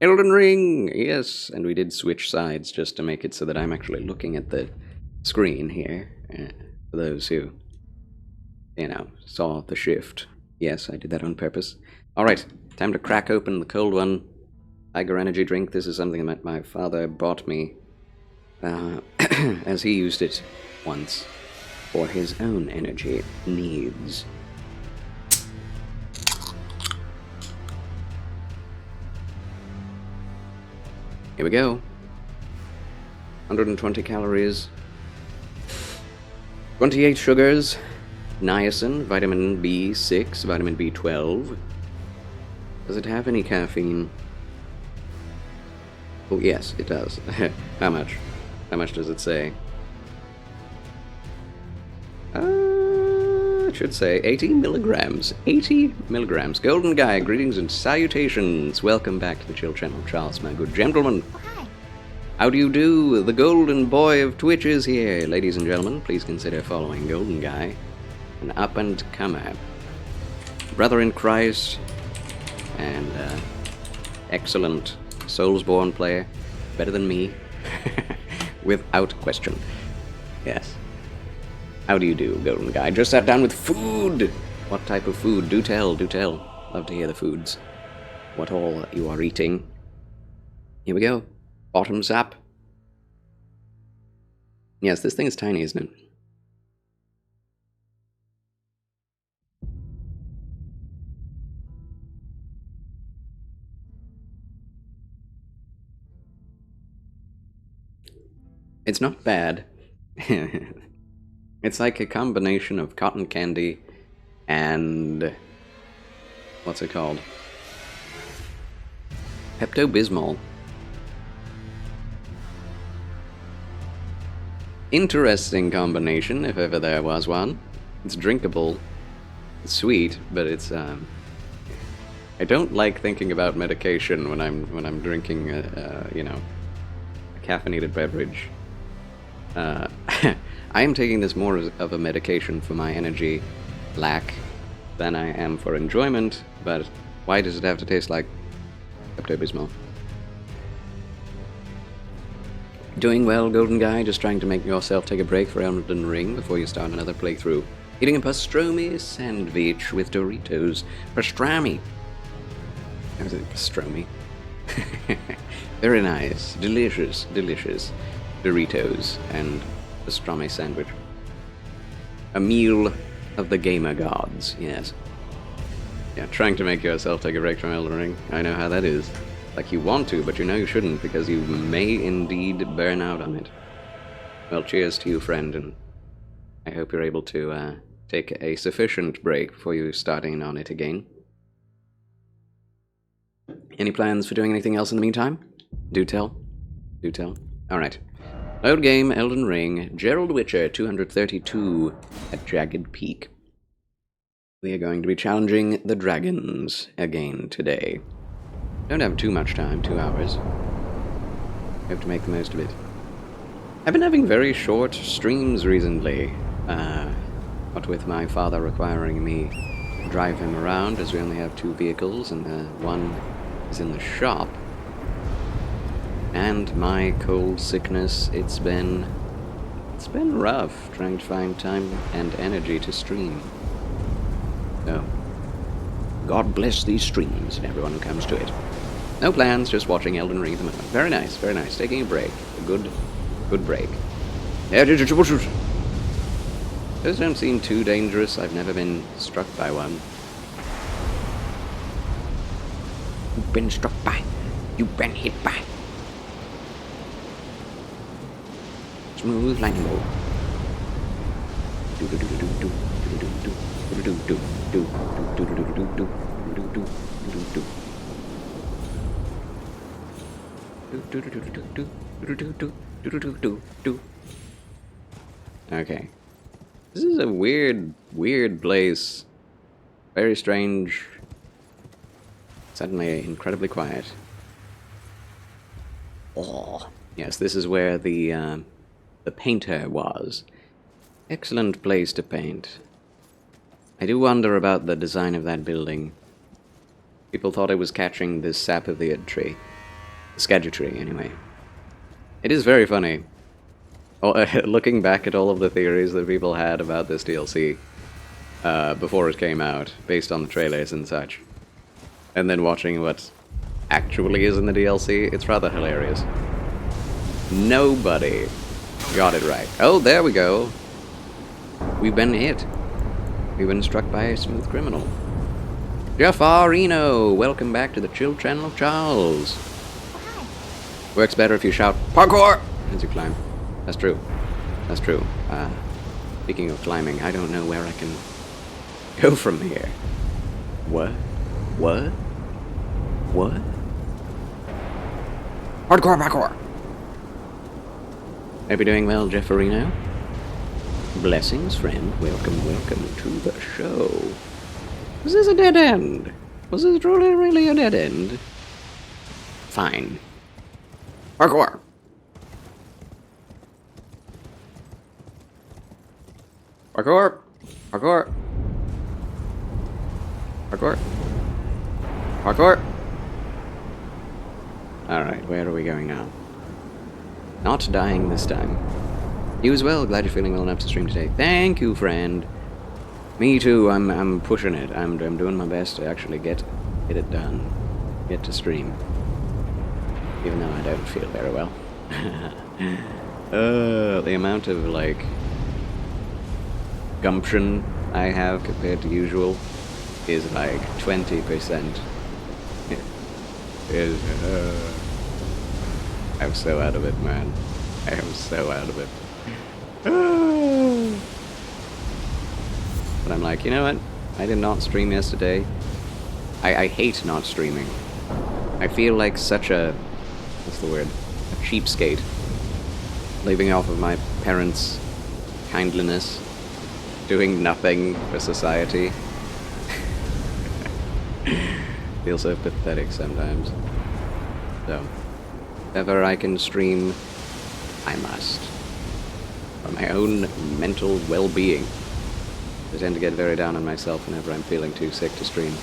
Elden Ring! Yes, and we did switch sides just to make it so that I'm actually looking at the screen here. For those who, saw the shift. Yes, I did that on purpose. Alright, time to crack open the cold one. Tiger Energy drink. This is something that my father bought me as he used it once for his own energy needs. Here we go. 120 calories, 28 sugars, niacin, vitamin B6, vitamin B12. Does it have any caffeine? Oh, yes, it does. How much? How much does it say? It should say 80 milligrams. 80 milligrams. Golden Guy, greetings and salutations. Welcome back to the Chill Channel, Charles, my good gentleman. Hi. How do you do? The golden boy of Twitch is here. Ladies and gentlemen, please consider following Golden Guy, an up-and-comer, brother in Christ, and excellent Soulsborne player, better than me, without question. Yes. How do you do, Golden Guy? Just sat down with food! What type of food? Do tell, do tell. Love to hear the foods. What all you are eating. Here we go. Bottoms up. Yes, this thing is tiny, isn't it? It's not bad. It's like a combination of cotton candy and... what's it called? Pepto-Bismol. Interesting combination, if ever there was one. It's drinkable. It's sweet, but it's, I don't like thinking about medication when I'm drinking, a caffeinated beverage. I am taking this more of a medication for my energy lack than I am for enjoyment, but why does it have to taste like Pepto-Bismol? Doing well, Golden Guy, just trying to make yourself take a break for Elden Ring before you start another playthrough. Eating a pastrami sandwich with Doritos. Pastrami! I was like, pastrami. Very nice. Delicious, delicious Doritos and pastrami sandwich. A meal of the gamer gods, yes. Yeah, trying to make yourself take a break from Elden Ring. I know how that is. Like you want to, but you know you shouldn't, because you may indeed burn out on it. Well, cheers to you, friend, and I hope you're able to take a sufficient break before you starting on it again. Any plans for doing anything else in the meantime? Do tell. Do tell. Alright. Load game, Elden Ring, Gerald Witcher 232 at Jagged Peak. We are going to be challenging the dragons again today. Don't have too much time, 2 hours. Hope to make the most of it. I've been having very short streams recently. What with my father requiring me to drive him around, as we only have 2 vehicles, and one is in the shop. And my cold sickness, it's been rough trying to find time and energy to stream. So, God bless these streams and everyone who comes to it. No plans, just watching Elden Ring at the moment. Very nice, very nice. Taking a break. A good break. Those don't seem too dangerous. I've never been struck by one. You've been struck by. You've been hit by. Smooth lightning bolt. Okay. This is a weird place. Very strange. Suddenly incredibly quiet. Oh. Yes, this is where the painter was. Excellent place to paint. I do wonder about the design of that building. People thought it was catching the sap of the tree. Skadgetry, anyway. It is very funny. Looking back at all of the theories that people had about this DLC before it came out, based on the trailers and such, and then watching what actually is in the DLC, it's rather hilarious. Nobody got it right. Oh, there we go. We've been hit. We've been struck by a smooth criminal. Jaffarino, welcome back to the chill channel of Charles. Works better if you shout parkour as you climb. That's true. That's true. Speaking of climbing, I don't know where I can go from here. What? What? What? Hardcore parkour! Hope you're doing well, Jefferino. Blessings, friend. Welcome, welcome to the show. Was this a dead end? Was this truly, really a dead end? Fine. Parkour! Parkour! Parkour! Parkour! Parkour! Alright, where are we going now? Not dying this time. You as well, glad you're feeling well enough to stream today. Thank you, friend. Me too, I'm pushing it. I'm doing my best to actually get it done. Get to stream. Even though I don't feel very well. The amount of, like, gumption I have compared to usual is like 20%. I'm so out of it, man. I am so out of it. But I'm like, you know what? I did not stream yesterday. I hate not streaming. I feel like such a... what's the word? A cheapskate. Living off of my parents' kindliness. Doing nothing for society. Feel so pathetic sometimes. So, if ever I can stream, I must. For my own mental well-being. I tend to get very down on myself whenever I'm feeling too sick to stream.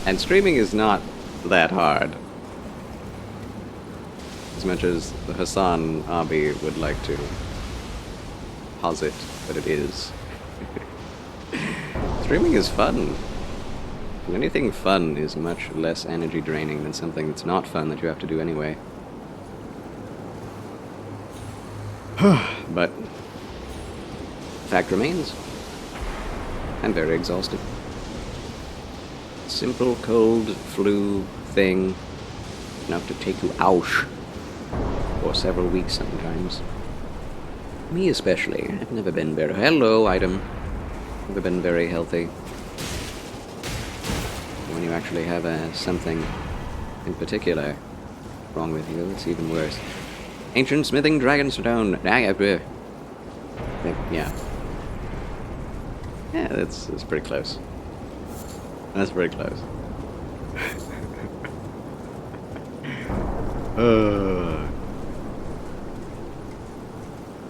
And streaming is not that hard. As much as Hassan Abi would like to posit that it is. Streaming is fun. And anything fun is much less energy draining than something that's not fun that you have to do anyway. But fact remains, I'm very exhausted. Simple cold flu thing, enough to take you out for several weeks sometimes. Me especially. I've never been very... Hello, item. Never been very healthy. When you actually have something in particular wrong with you, it's even worse. Ancient smithing dragonstone. Yeah. Yeah, that's pretty close. That's pretty close.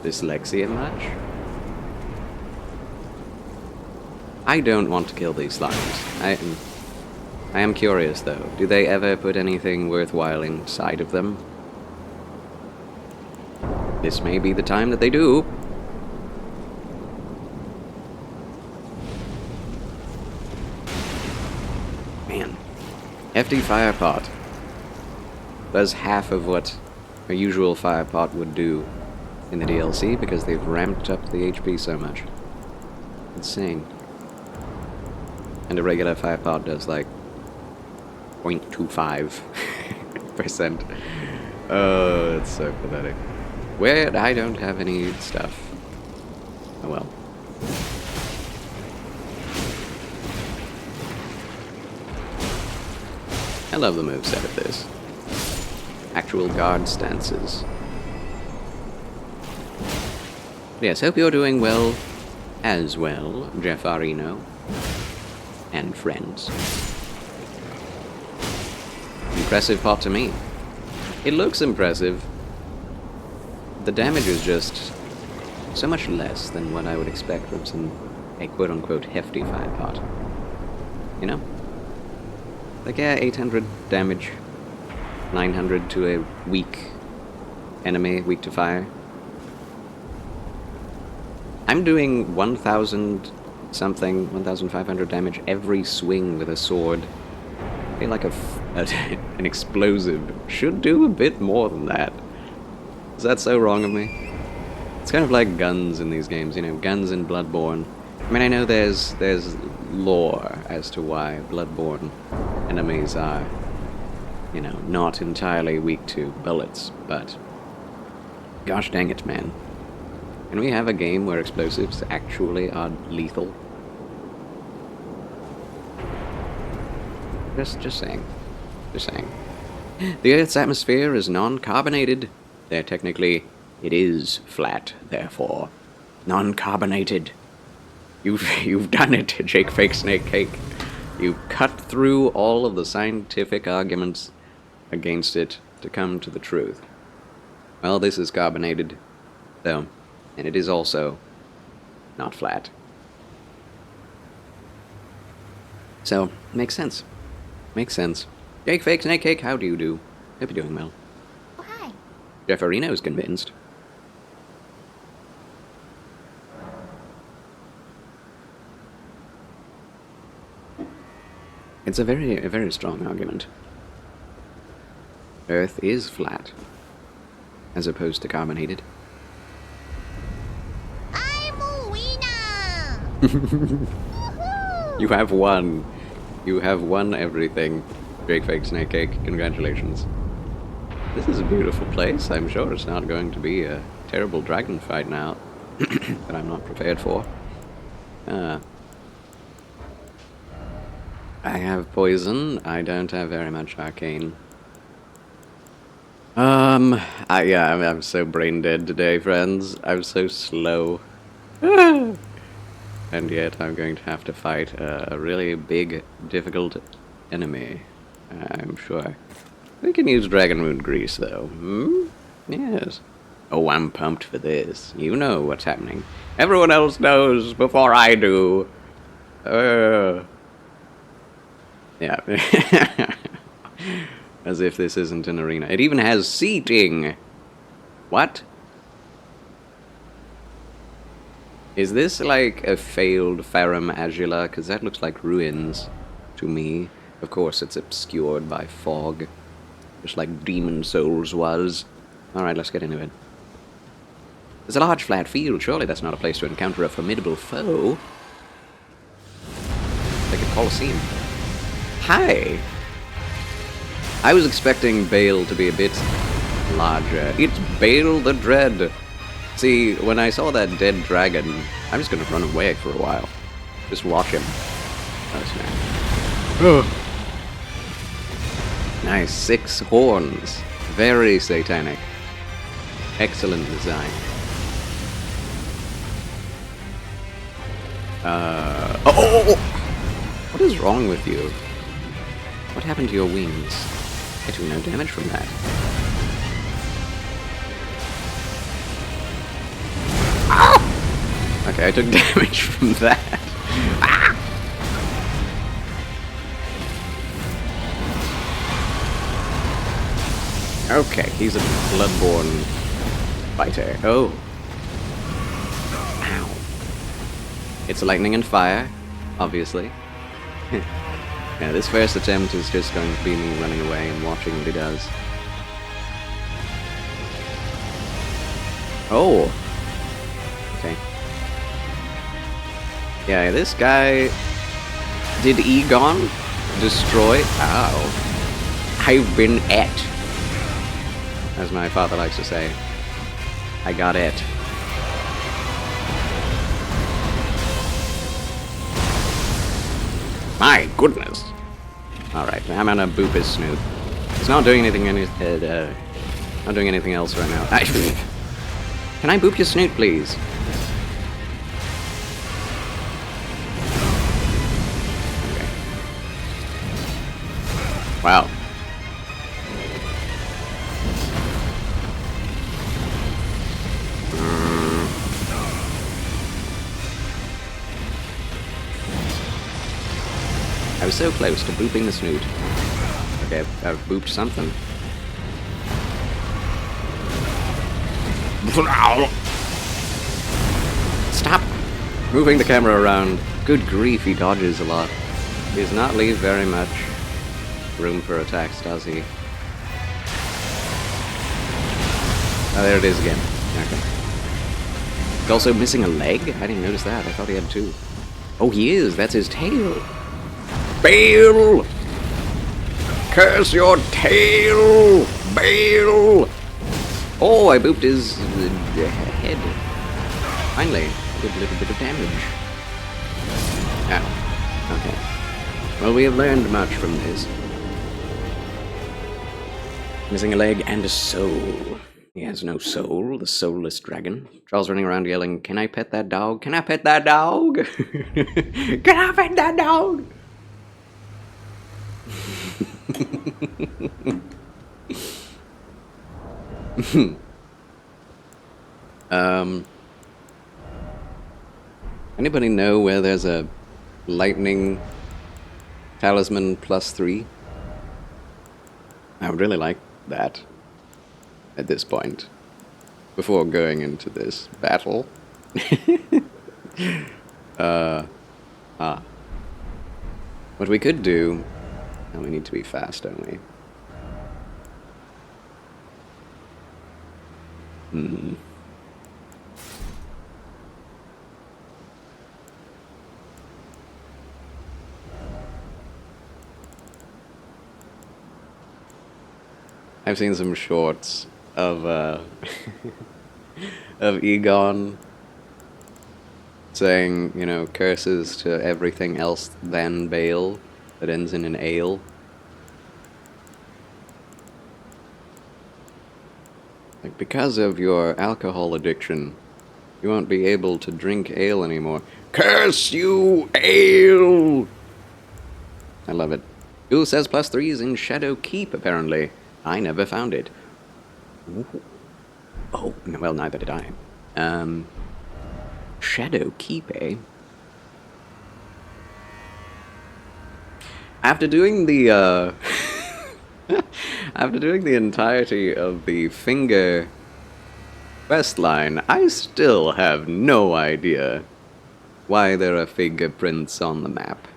Dyslexia much? I don't want to kill these slimes. I am curious though. Do they ever put anything worthwhile inside of them? This may be the time that they do. Man. Hefty fire pot. Does half of what a usual fire pot would do in the DLC because they've ramped up the HP so much. Insane. And a regular fire pot does like 0.25%. Oh, it's so pathetic. Where I don't have any stuff. Oh well. I love the moveset of this. Actual guard stances. Yes, hope you're doing well as well, Jeffarino. And friends. Impressive pot to me. It looks impressive. The damage is just so much less than what I would expect from a quote-unquote hefty fire pot. You know? Like, yeah, 800 damage. 900 to a weak enemy, weak to fire. I'm doing 1,000 something, 1,500 damage every swing with a sword. I feel like an explosive should do a bit more than that. Is that so wrong of me? It's kind of like guns in these games, you know, guns in Bloodborne. I mean, I know there's lore as to why Bloodborne enemies are, you know, not entirely weak to bullets, but gosh dang it, man. Can we have a game where explosives actually are lethal? Just saying. Just saying. The Earth's atmosphere is non-carbonated. It is flat, therefore. Non-carbonated. You've done it, Jake Fake Snake Cake. You cut through all of the scientific arguments against it to come to the truth. Well, this is carbonated, though, and it is also not flat. So, makes sense. Makes sense. Jake Fake Snake Cake, how do you do? Hope you're doing well. Oh, hi. Jefferino's convinced. It's a very strong argument. Earth is flat, as opposed to carbonated. I'm a winner! You have won. You have won everything. Jake Fake Snake Cake, congratulations. This is a beautiful place. I'm sure it's not going to be a terrible dragon fight now that I'm not prepared for. I have poison. I don't have very much arcane. I'm so brain dead today, friends. I'm so slow. And yet I'm going to have to fight a really big, difficult enemy, I'm sure. We can use Dragon Moon Grease, though. Hmm? Yes. Oh, I'm pumped for this. You know what's happening. Everyone else knows before I do. Yeah. As if this isn't an arena. It even has seating! What? Is this like a failed Farum Azula? Because that looks like ruins to me. Of course, it's obscured by fog. Just like Demon Souls was. Alright, let's get into it. There's a large flat field. Surely that's not a place to encounter a formidable foe. Like a Colosseum. Hi! I was expecting BAYLE to be a bit larger. It's BAYLE the Dread! See, when I saw that dead dragon, I'm just gonna run away for a while. Just watch him. Oh, snap. Nice, 6 horns. Very satanic. Excellent design. Oh! What is wrong with you? What happened to your wings? I took no damage from that. Ah! Okay, I took damage from that. Ah! Okay, he's a bloodborne fighter. Oh. Ow. It's lightning and fire, obviously. Yeah, this first attempt is just going to be me running away and watching what he does. Oh! Okay. Yeah, this guy... Did Egon destroy... Ow. I've been et. As my father likes to say. I got it. My goodness! Alright, I'm gonna boop his snoot. It's not doing anything not doing anything else right now. Can I boop your snoot, please? Okay. Wow. I was so close to booping the snoot. Okay, I've booped something. Stop moving the camera around. Good grief, he dodges a lot. He does not leave very much room for attacks, does he? Oh, there it is again. Okay. He's also missing a leg? I didn't notice that. I thought he had two. Oh, he is. That's his tail. BAYLE! Curse your tail! BAYLE! Oh, I booped his head. Finally, did a little bit of damage. Ow. Okay. Well, we have learned much from this. Missing a leg and a soul. He has no soul, the soulless dragon. Charles running around yelling, "Can I pet that dog? Can I pet that dog? Can I pet that dog?" Anybody know where there's a lightning talisman +3? I would really like that at this point, before going into this battle. What we could do... Oh, we need to be fast, don't we? I've seen some shorts of of Egon saying, you know, curses to everything else than BAYLE that ends in an ale. Like, because of your alcohol addiction, you won't be able to drink ale anymore. Curse you, ale! I love it. Who says +3 is in Shadow Keep, apparently? I never found it. Ooh. Oh, well, neither did I. Shadow Keep, eh? After doing the, after doing the entirety of the Finger quest line, I still have no idea why there are fingerprints on the map.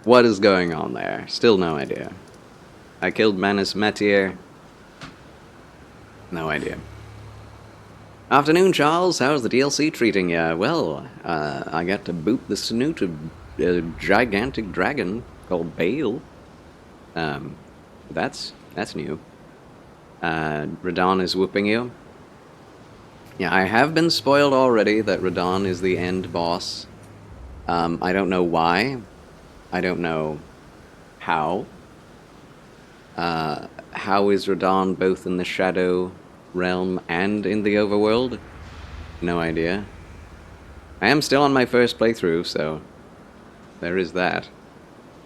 What is going on there? Still no idea. I killed Manus Metier. No idea. Afternoon, Charles. How's the DLC treating ya? Well, I got to boot the snoot of a gigantic dragon called BAYLE. That's new. Radon is whooping you. Yeah, I have been spoiled already that Radon is the end boss. I don't know why. I don't know how. How is Radon both in the Shadow Realm and in the Overworld? No idea. I am still on my first playthrough, so there is that.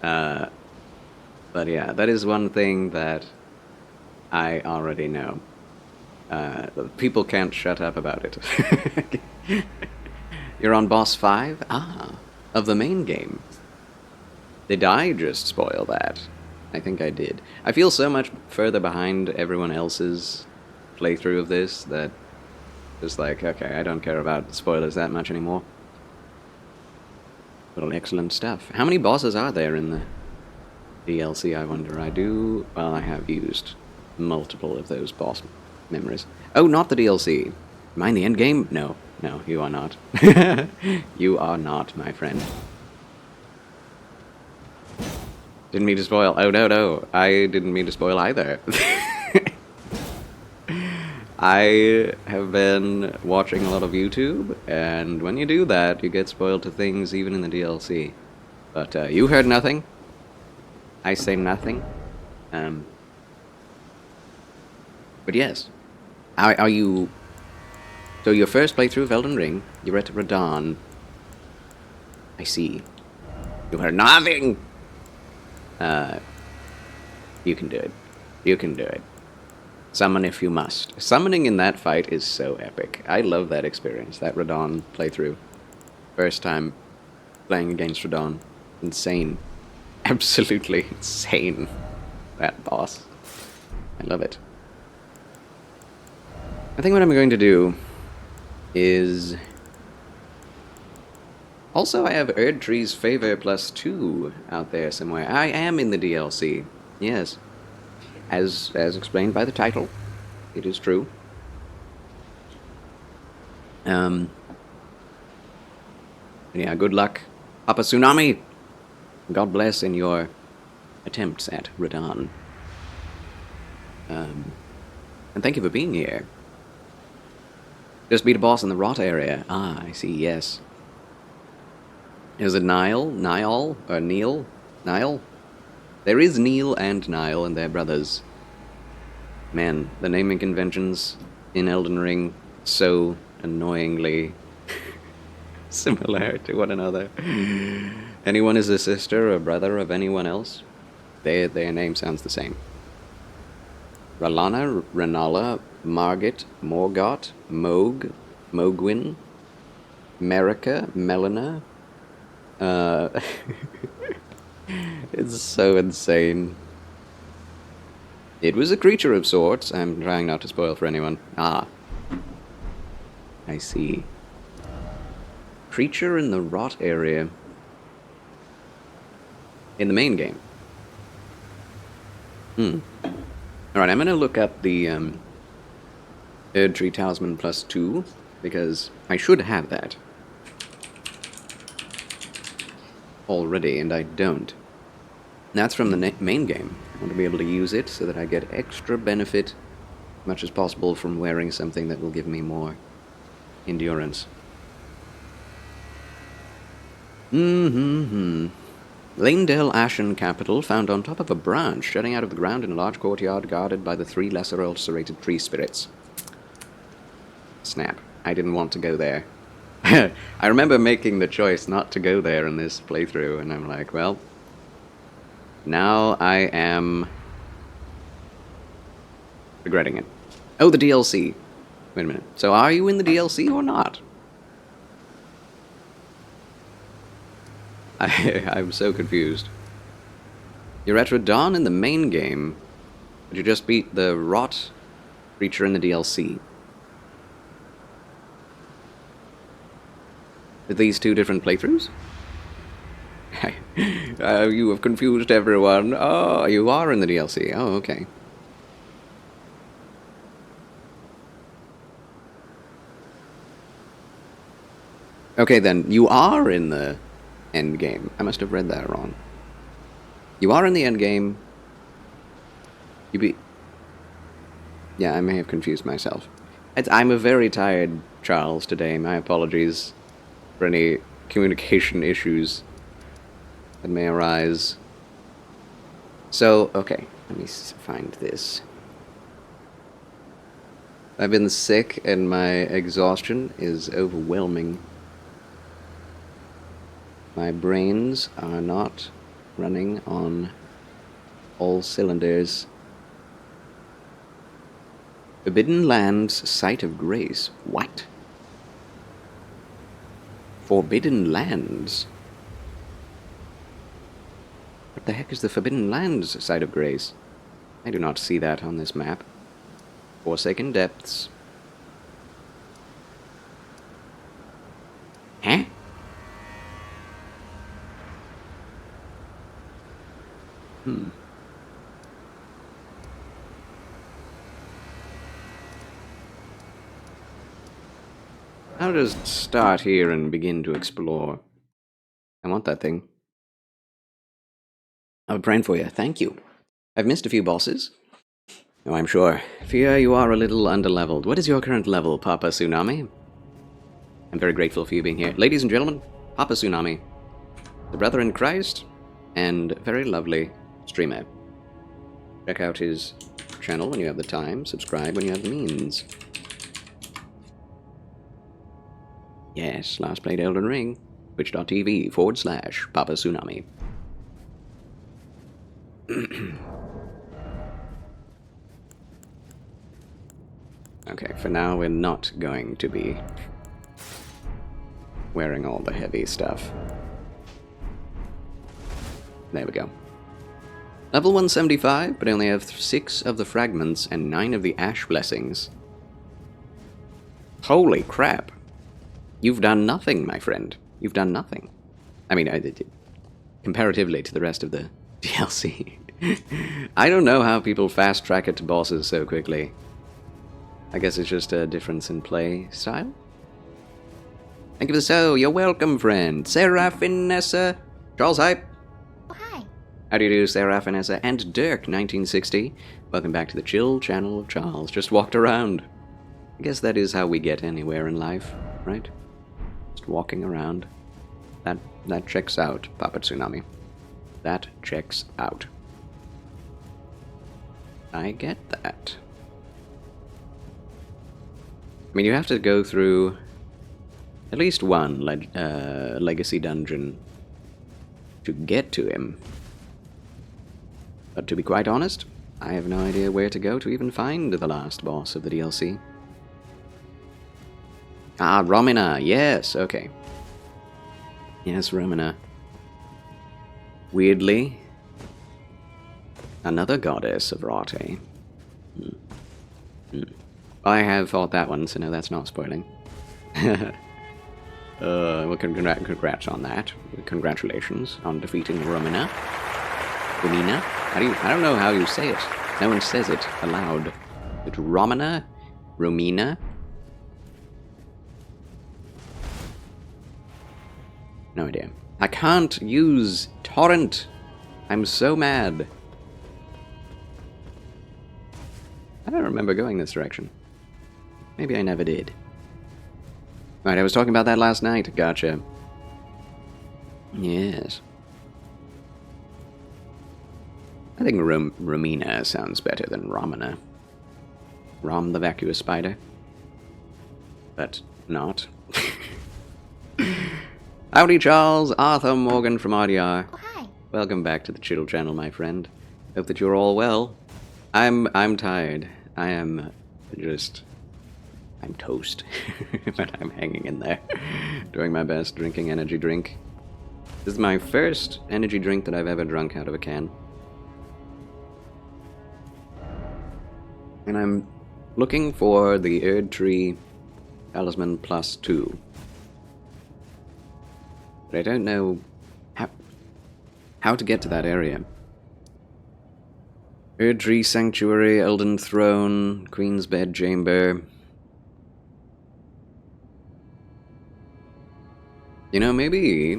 But yeah, that is one thing that I already know. People can't shut up about it. You're on boss 5? Ah, of the main game. Did I just spoil that? I think I did. I feel so much further behind everyone else's playthrough of this that it's like, okay, I don't care about spoilers that much anymore. Well, excellent stuff. How many bosses are there in the DLC, I wonder? Well, I have used multiple of those boss memories. Oh, not the DLC. Am I in the end game? No, you are not. You are not, my friend. Didn't mean to spoil. Oh, no. I didn't mean to spoil either. I have been watching a lot of YouTube, and when you do that, you get spoiled to things even in the DLC. But you heard nothing. I say nothing. But yes. Are you... So your first playthrough of Elden Ring, you're at Radon. I see. You heard nothing! You can do it. You can do it. Summon if you must. Summoning in that fight is so epic. I love that experience, that Radon playthrough. First time playing against Radon. Insane. absolutely insane, that boss. I love it. I think what I'm going to do is... Also, I have Erdtree's Favor +2 out there somewhere. I am in the DLC. Yes. As explained by the title, it is true. Yeah, good luck, Papa Tsunami. God bless in your attempts at Radahn. And thank you for being here. Just beat a boss in the Rot area. Ah, I see, yes. Is it Nile? Niall? Or Neil? Nile? There is Neil and Nile, and they're brothers. Man, the naming conventions in Elden Ring so annoyingly similar to one another. Anyone is a sister or brother of anyone else? Their name sounds the same. Ralana, Renala, Margit, Morgott, Moog, Mogwin, Merica, Melina. It's so insane. It was a creature of sorts. I'm trying not to spoil for anyone. Ah. I see. Creature in the Rot area. In the main game. Alright, I'm gonna look up the Erdtree Talisman +2, because I should have that already, and I don't. That's from the main game. I want to be able to use it so that I get extra benefit as much as possible from wearing something that will give me more endurance. Lanedale Ashen Capital, found on top of a branch jutting out of the ground in a large courtyard guarded by the 3 lesser ulcerated tree spirits. Snap. I didn't want to go there. I remember making the choice not to go there in this playthrough, and I'm like, well, now I am regretting it. Oh, the DLC. Wait a minute. So are you in the DLC or not? I'm so confused. You're at Radahn in the main game, but you just beat the Rot creature in the DLC. Are these 2 different playthroughs? You have confused everyone. Oh, you are in the DLC. Oh, okay. Okay, then, you are in the end game. I must have read that wrong. You are in the end game. You beat... Yeah, I may have confused myself. I'm a very tired Charles today. My apologies for any communication issues that may arise. So, okay, let me find this. I've been sick and my exhaustion is overwhelming. My brains are not running on all cylinders. Forbidden Lands, Site of Grace. What? Forbidden Lands? What the heck is the Forbidden Lands Site of Grace? I do not see that on this map. Forsaken Depths. Huh? I'll just start here and begin to explore. I want that thing. I'm praying for you. Thank you. I've missed a few bosses. Oh, I'm sure. Fear you are a little underleveled. What is your current level, Papa Tsunami? I'm very grateful for you being here. Ladies and gentlemen, Papa Tsunami, the brother in Christ, and very lovely streamer. Check out his channel when you have the time. Subscribe when you have the means. Yes, last played Elden Ring. Twitch.tv/Papa Tsunami. Okay, for now we're not going to be wearing all the heavy stuff. There we go. Level 175, but I only have 6 of the fragments and 9 of the ash blessings. Holy crap. You've done nothing, my friend. You've done nothing. I mean, comparatively to the rest of the DLC. I don't know how people fast track it to bosses so quickly. I guess it's just a difference in play style. Thank you for the so. You're welcome, friend. Seraphinessa. Charles Hype. Oh, hi. How do you do, Seraphinessa? And Dirk, 1960. Welcome back to the chill channel of Charles. Just walked around. I guess that is how we get anywhere in life, right? Just walking around. That checks out, Papa Tsunami. That checks out. I get that. I mean, you have to go through at least one legacy dungeon to get to him. But to be quite honest, I have no idea where to go to even find the last boss of the DLC. Ah, Romina, yes, okay. Yes, Romina. Weirdly, another goddess of Rate. I have fought that one, so no, that's not spoiling. Well, congrats on that. Congratulations on defeating Romina. Romina? I don't know how you say it. No one says it aloud. It's Romina? Romina? No idea. I can't use torrent. I'm so mad. I don't remember going this direction. Maybe I never did. Right, I was talking about that last night. Gotcha. Yes. I think Romina sounds better than Romina. Rom the vacuous spider. But not. Howdy, Charles. Arthur Morgan from RDR. Oh, hi. Welcome back to the Chill Channel, my friend. Hope that you're all well. I'm tired. I'm toast. But I'm hanging in there. Doing my best, drinking energy drink. This is my first energy drink that I've ever drunk out of a can. And I'm looking for the Erd Tree Talisman Plus 2. But I don't know how to get to that area. Erd Tree Sanctuary, Elden Throne, Queen's Bed Chamber. You know, maybe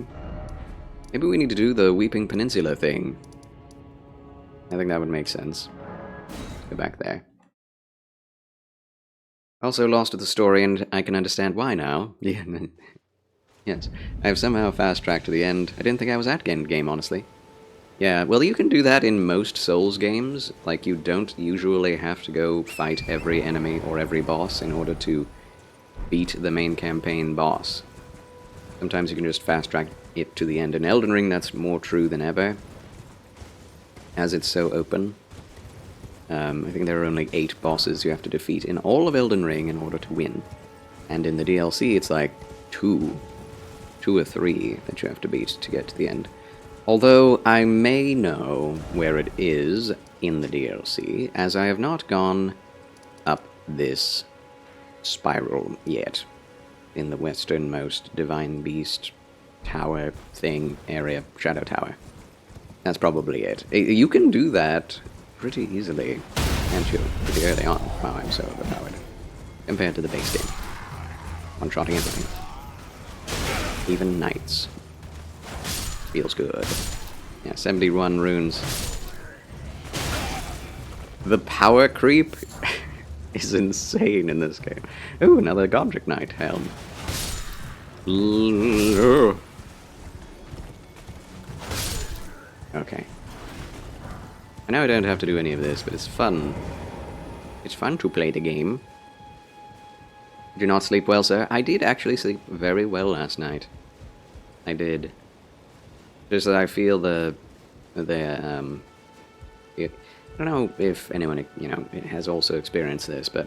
we need to do the Weeping Peninsula thing. I think that would make sense. Go back there. Also lost to the story, and I can understand why now. Yeah, yes. I have somehow fast-tracked to the end. I didn't think I was at end game, honestly. Yeah, well, you can do that in most Souls games. Like, you don't usually have to go fight every enemy or every boss in order to beat the main campaign boss. Sometimes you can just fast-track it to the end. In Elden Ring, that's more true than ever, as it's so open. I think there are only 8 bosses you have to defeat in all of Elden Ring in order to win. And in the DLC, it's like 2 or 3 that you have to beat to get to the end. Although I may know where it is in the DLC, as I have not gone up this spiral yet. In the westernmost Divine Beast tower thing area, Shadow Tower. That's probably it. You can do that pretty easily, can't you? Pretty early on. Wow, I'm so overpowered. Compared to the base game. One-shotting everything. Even knights. Feels good. Yeah, 71 runes. The power creep is insane in this game. Ooh, another Godric Knight helm. Okay. I know I don't have to do any of this, but it's fun. It's fun to play the game. Did you not sleep well, sir? I did actually sleep very well last night. I did. Just that I feel I don't know if anyone, has also experienced this, but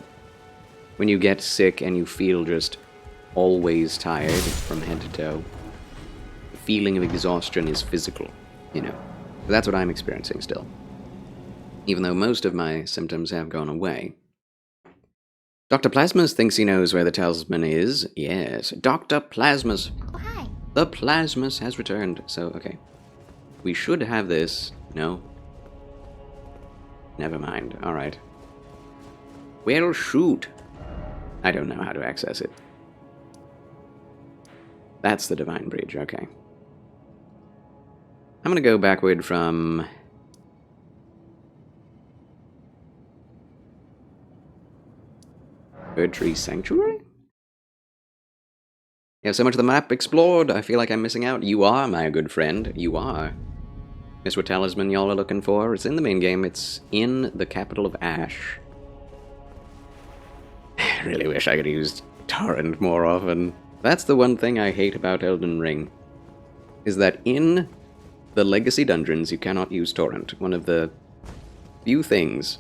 when you get sick and you feel just always tired from head to toe, the feeling of exhaustion is physical, But that's what I'm experiencing still. Even though most of my symptoms have gone away. Dr. Plasmus thinks he knows where the talisman is. Yes, Dr. Plasmus. Oh, hi. The Plasmus has returned. So, okay. We should have this. No. Never mind. Alright. Well, shoot. I don't know how to access it. That's the Divine Bridge, okay. I'm gonna go backward from... Bird Tree Sanctuary? You have so much of the map explored, I feel like I'm missing out. You are, my good friend. You are. Miss what talisman y'all are looking for? It's in the main game. It's in the capital of Ash. I really wish I could use Torrent more often. That's the one thing I hate about Elden Ring. Is that in the Legacy Dungeons you cannot use Torrent. One of the few things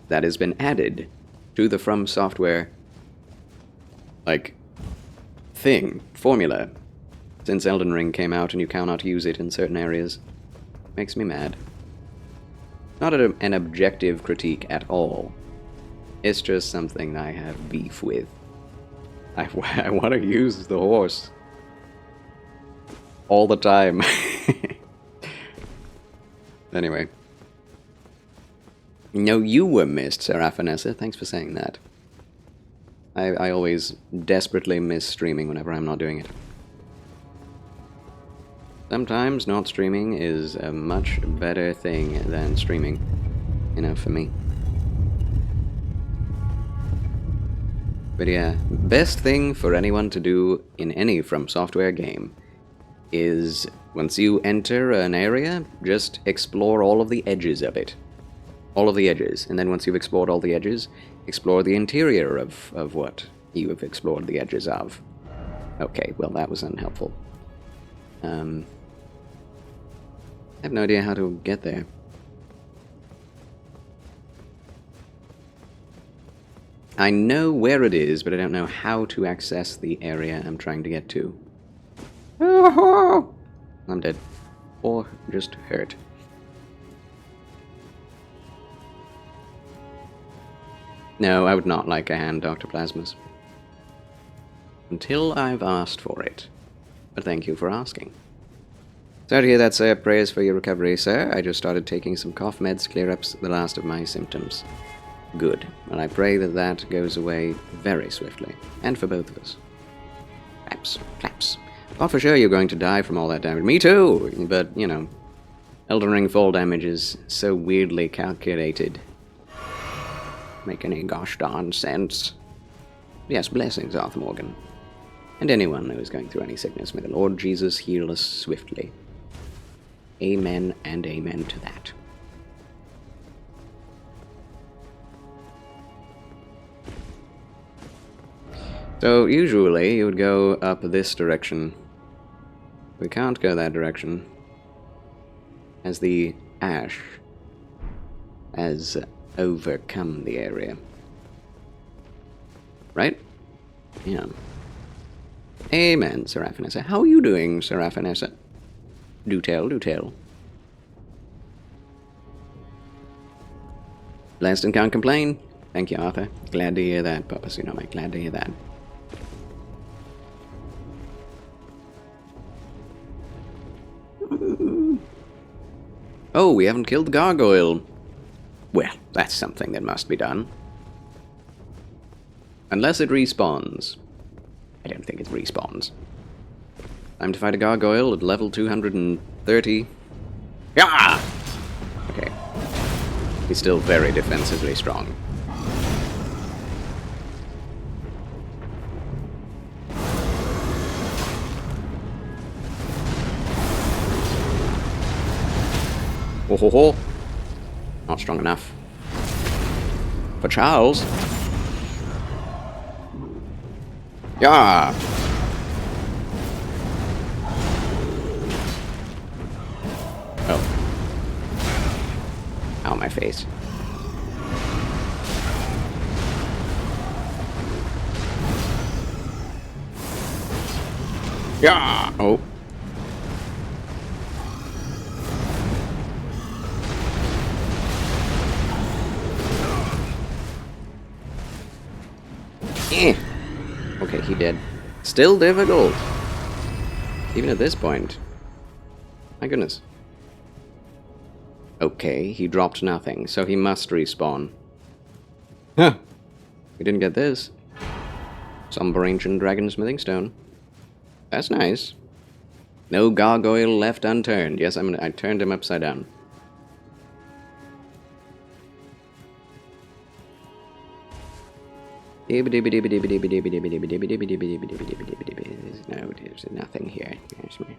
that has been added to the From Software, like, formula, since Elden Ring came out and you cannot use it in certain areas. Makes me mad. Not an objective critique at all. It's just something I have beef with. I want to use the horse. All the time. Anyway. No, you were missed, Seraphinessa. Thanks for saying that. I always desperately miss streaming whenever I'm not doing it. Sometimes not streaming is a much better thing than streaming, you know, for me. But yeah, best thing for anyone to do in any From Software game is, once you enter an area, just explore all of the edges of it. All of the edges. And then once you've explored all the edges, explore the interior of what you have explored the edges of. Okay, well that was unhelpful. I have no idea how to get there. I know where it is, but I don't know how to access the area I'm trying to get to. Oh, I'm dead. Or just hurt. No, I would not like a hand, Dr. Plasmus. Until I've asked for it. But thank you for asking. Sorry to hear that, sir. Prayers for your recovery, sir. I just started taking some cough meds to clear up the last of my symptoms. Good. Well, I pray that that goes away very swiftly. And for both of us. Claps. Claps. Thought for sure you're going to die from all that damage. Me too! But, you know, Elden Ring fall damage is so weirdly calculated. Make any gosh darn sense. Yes, blessings, Arthur Morgan. And anyone who is going through any sickness, may the Lord Jesus heal us swiftly. Amen and amen to that. So, usually, you would go up this direction. We can't go that direction, as the ash has overcome the area. Right? Yeah. Amen, Seraphinessa. How are you doing, Seraphinessa? Do tell, do tell. Blessed and can't complain. Thank you, Arthur. Glad to hear that, Papasino. Glad to hear that. Oh, we haven't killed the gargoyle. Well, that's something that must be done. Unless it respawns. I don't think it respawns. Time to fight a gargoyle at level 230. Ah! Okay. He's still very defensively strong. Oh ho ho! Not strong enough. For Charles. Yeah! Oh. Ow, my face. Yeah! Oh. Eh. Okay, he did. Still difficult. Even at this point. My goodness. Okay, he dropped nothing, so he must respawn. Huh. We didn't get this. Somber ancient dragon smithing stone. That's nice. No gargoyle left unturned. Yes, I turned him upside down. No, there's nothing here. There's me.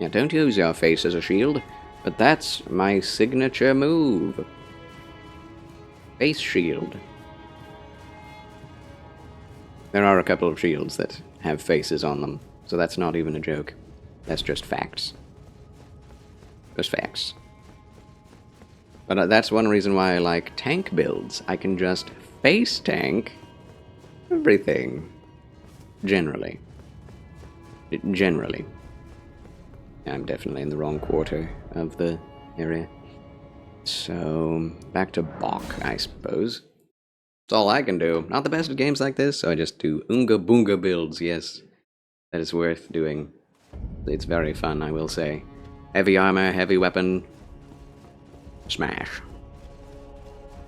Now, don't use your face as a shield, but that's my signature move. Face shield. There are a couple of shields that have faces on them, so that's not even a joke. That's just facts. Just facts. But that's one reason why I like tank builds. I can just face tank everything. Generally. Generally. I'm definitely in the wrong quarter of the area. So, back to Bach, I suppose. That's all I can do. Not the best at games like this, so I just do Oonga Boonga builds, yes. That is worth doing. It's very fun, I will say. Heavy armor, heavy weapon. Smash.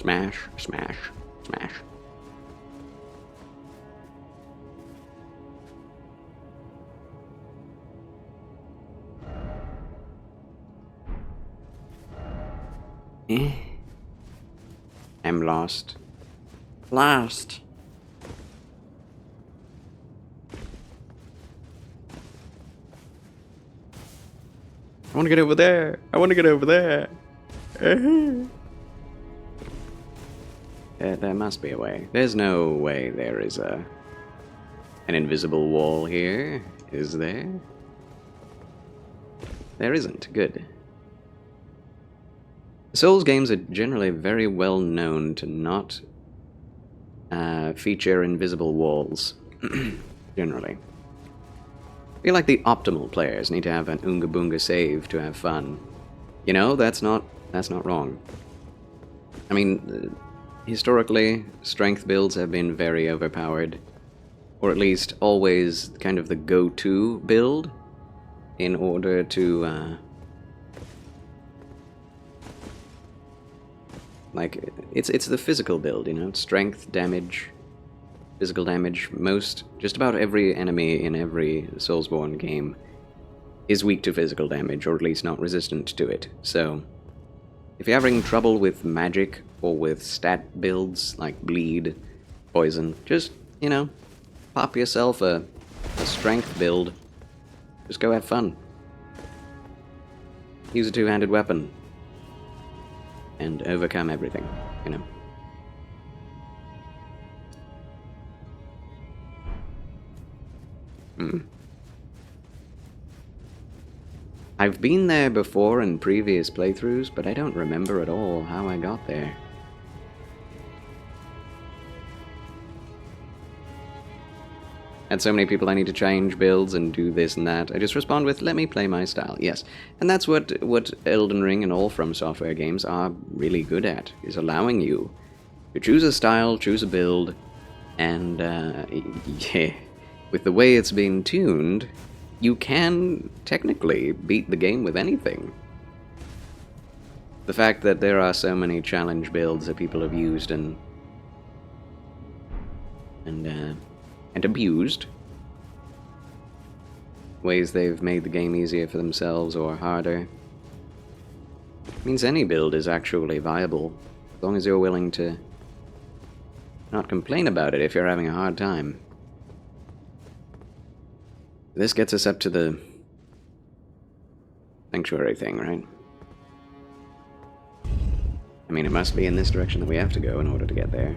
Smash, smash, smash. I'm lost. Lost. I want to get over there. I want to get over there. There must be a way. There's no way there is an invisible wall here, is there? There isn't. Good. Souls games are generally very well known to not feature invisible walls. Generally. I feel like the optimal players need to have an Oonga Boonga save to have fun. You know, that's not wrong. I mean, historically, strength builds have been very overpowered. Or at least always kind of the go-to build in order to like, it's the physical build, you know? Strength, damage, physical damage. Just about every enemy in every Soulsborne game is weak to physical damage, or at least not resistant to it. So, if you're having trouble with magic, or with stat builds, like bleed, poison, just, you know, pop yourself a strength build. Just go have fun. Use a two-handed weapon. And overcome everything, you know. I've been there before in previous playthroughs, but I don't remember at all how I got there. And so many people I need to change builds and do this and that. I just respond with, let me play my style, yes. And that's what Elden Ring and all From Software games are really good at, is allowing you to choose a style, choose a build, and yeah, with the way it's been tuned, you can technically beat the game with anything. The fact that there are so many challenge builds that people have used and abused, ways they've made the game easier for themselves or harder, means any build is actually viable, as long as you're willing to not complain about it if you're having a hard time. This gets us up to the sanctuary thing, right? I mean, it must be in this direction that we have to go in order to get there.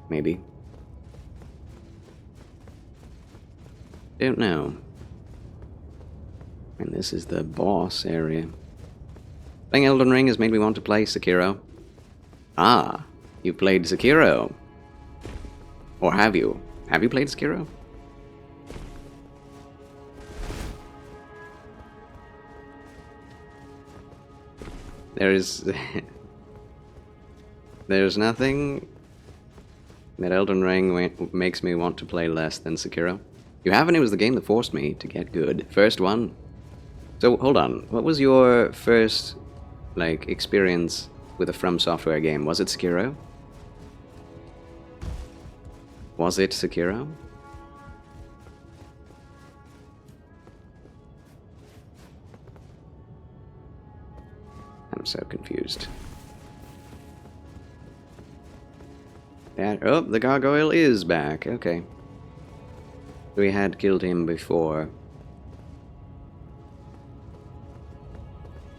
Maybe. Don't know. And this is the boss area. Playing Elden Ring has made me want to play Sekiro. Ah, you played Sekiro. Or have you? Have you played Sekiro? There's nothing that Elden Ring makes me want to play less than Sekiro. You haven't? It was the game that forced me to get good. First one. So, hold on. What was your first, like, experience with a From Software game? Was it Sekiro? Was it Sekiro? I'm so confused. Oh, the gargoyle is back. Okay. We had killed him before.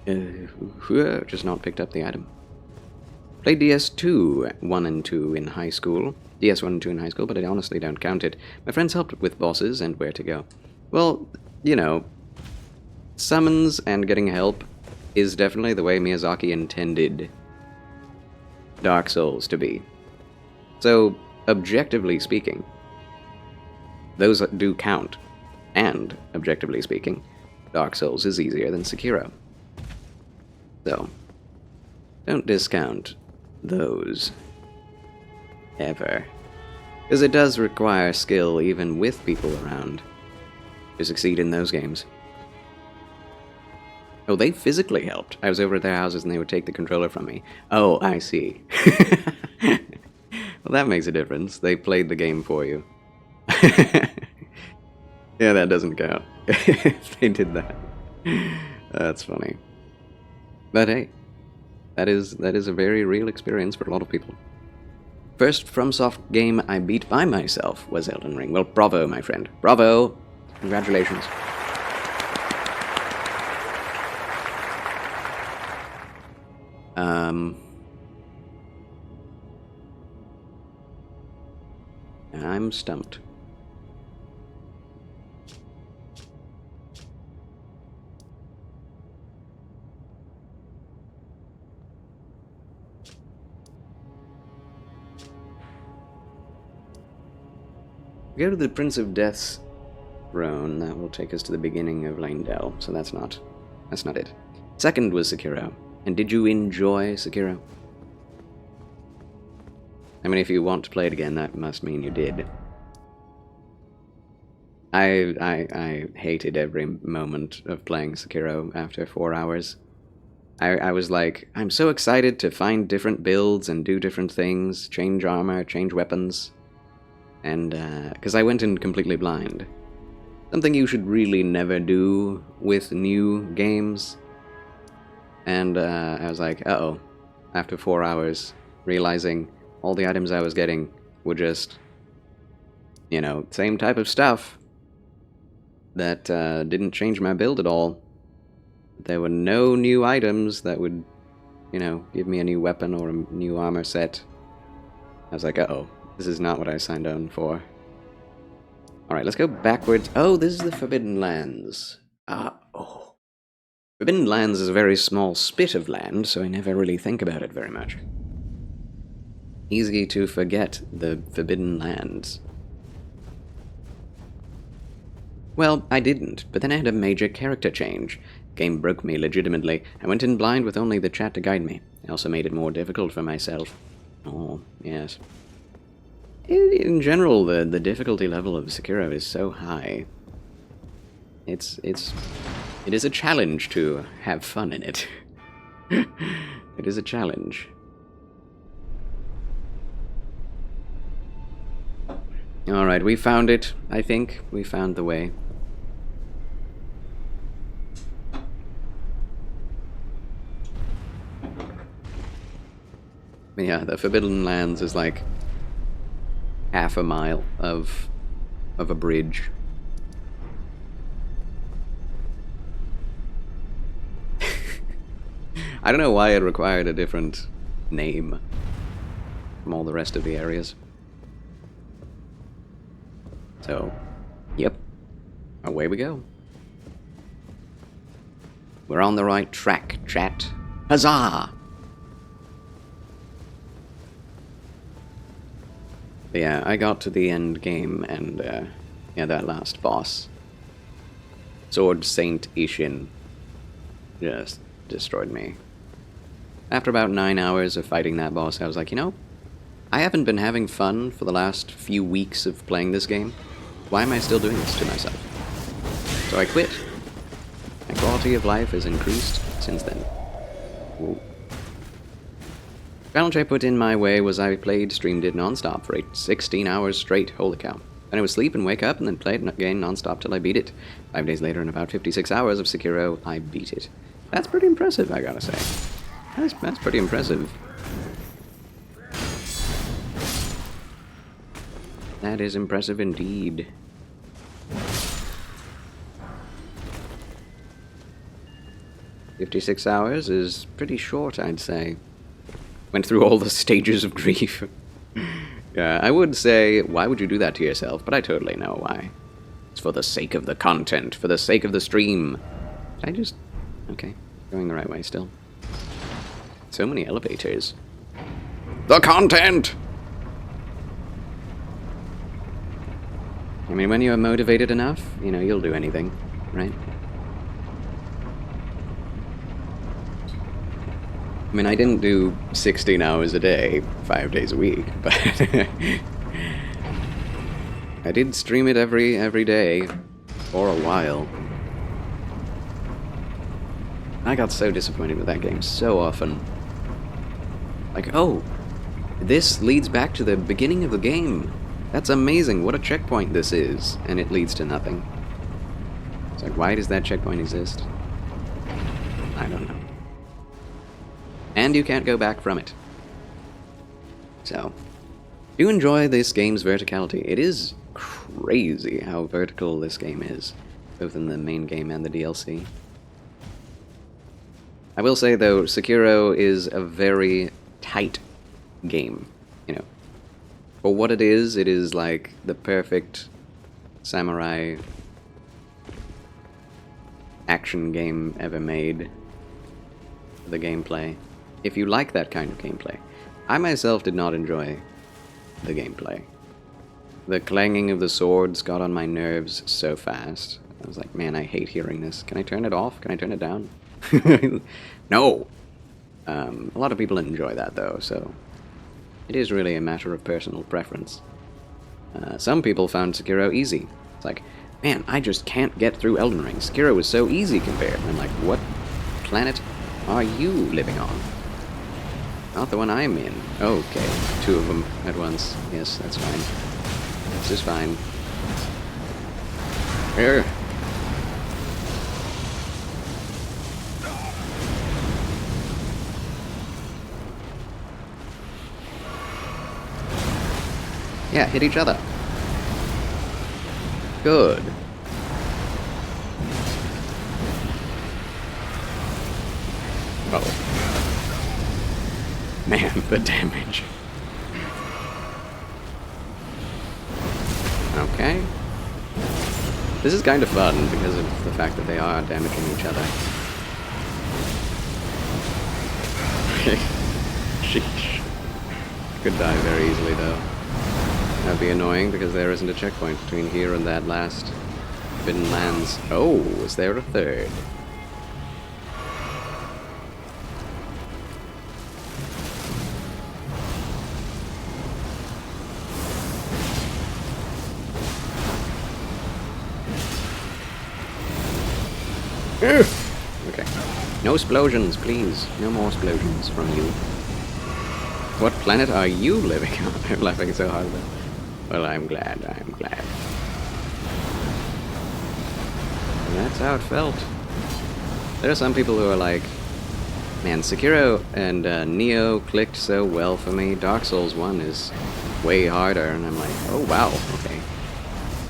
Just not picked up the item. Played DS2 1 and 2 in high school. DS1 and 2 in high school, but I honestly don't count it. My friends helped with bosses and where to go. Well, you know, summons and getting help is definitely the way Miyazaki intended Dark Souls to be. So, objectively speaking, those do count. And, objectively speaking, Dark Souls is easier than Sekiro. So, don't discount those. Ever. Because it does require skill even with people around to succeed in those games. Oh, they physically helped. I was over at their houses and they would take the controller from me. Oh, I see. Well, that makes a difference. They played the game for you. Yeah, that doesn't count. If they did that. That's funny. But hey, that is a very real experience for a lot of people. First FromSoft game I beat by myself was Elden Ring. Well, bravo, my friend. Bravo! Congratulations. I'm stumped. Go to the Prince of Death's throne. That will take us to the beginning of Leyndell, so that's not it. Second was Sekiro. And did you enjoy Sekiro? I mean, if you want to play it again, that must mean you did. I hated every moment of playing Sekiro after 4 hours. I was like, I'm so excited to find different builds and do different things, change armor, change weapons. And, because I went in completely blind. Something you should really never do with new games. And, I was like, uh-oh. After 4 hours, realizing all the items I was getting were just, you know, same type of stuff that, didn't change my build at all. There were no new items that would, you know, give me a new weapon or a new armor set. I was like, uh-oh. This is not what I signed on for. Alright, let's go backwards. Oh, this is the Forbidden Lands. Oh. Forbidden Lands is a very small spit of land, so I never really think about it very much. Easy to forget the Forbidden Lands. Well, I didn't, but then I had a major character change. Game broke me legitimately. I went in blind with only the chat to guide me. I also made it more difficult for myself. Oh, yes. In general, the difficulty level of Sekiro is so high. It is a challenge to have fun in it. It is a challenge. Alright, we found it, I think. We found the way. But yeah, the Forbidden Lands is like half a mile of a bridge. I don't know why it required a different name from all the rest of the areas. So, yep, away we go. We're on the right track, chat. Huzzah! Yeah, I got to the end game, and yeah, that last boss, Sword Saint Ishin, just destroyed me. After about 9 hours of fighting that boss, I was like, you know, I haven't been having fun for the last few weeks of playing this game. Why am I still doing this to myself? So I quit. My quality of life has increased since then. Whoa. Challenge I put in my way was I played, streamed it non-stop for 16 hours straight, holy cow. Then I would sleep and wake up and then play it again non-stop till I beat it. 5 days later, in about 56 hours of Sekiro, I beat it. That's pretty impressive, I gotta say. That's pretty impressive. That is impressive indeed. "56 hours is pretty short, I'd say. Went through all the stages of grief." Yeah, I would say, why would you do that to yourself? But I totally know why. It's for the sake of the content, for the sake of the stream. I just... okay, going the right way still. So many elevators. The content! I mean, when you're motivated enough, you know, you'll do anything, right? I mean, I didn't do 16 hours a day, 5 days a week, but I did stream it every day for a while. I got so disappointed with that game so often. Like, oh, this leads back to the beginning of the game. That's amazing, what a checkpoint this is, and it leads to nothing. It's like, why does that checkpoint exist? I don't know. And you can't go back from it. So, do enjoy this game's verticality. It is crazy how vertical this game is, both in the main game and the DLC. I will say, though, Sekiro is a very tight game, you know. For what it is like the perfect samurai action game ever made. The gameplay. If you like that kind of gameplay. I myself did not enjoy the gameplay. The clanging of the swords got on my nerves so fast. I was like, man, I hate hearing this. Can I turn it off? Can I turn it down? No! A lot of people enjoy that, though, so it is really a matter of personal preference. Some people found Sekiro easy. It's like, man, I just can't get through Elden Ring. Sekiro is so easy compared. And I'm like, what planet are you living on? Not the one I'm in. Okay, 2 of them at once. Yes, that's fine. This is fine. Here. Yeah, hit each other. Good. Oh. Man, the damage. Okay. This is kind of fun because of the fact that they are damaging each other. Sheesh. Could die very easily, though. That'd be annoying because there isn't a checkpoint between here and that last Forbidden Lands. Oh, is there a third? Okay. No explosions, please. No more explosions from you. What planet are you living on? I'm laughing so hard though. Well, I'm glad, I'm glad. And that's how it felt. There are some people who are like, man, Sekiro and Neo clicked so well for me. Dark Souls 1 is way harder, and I'm like, oh wow, okay.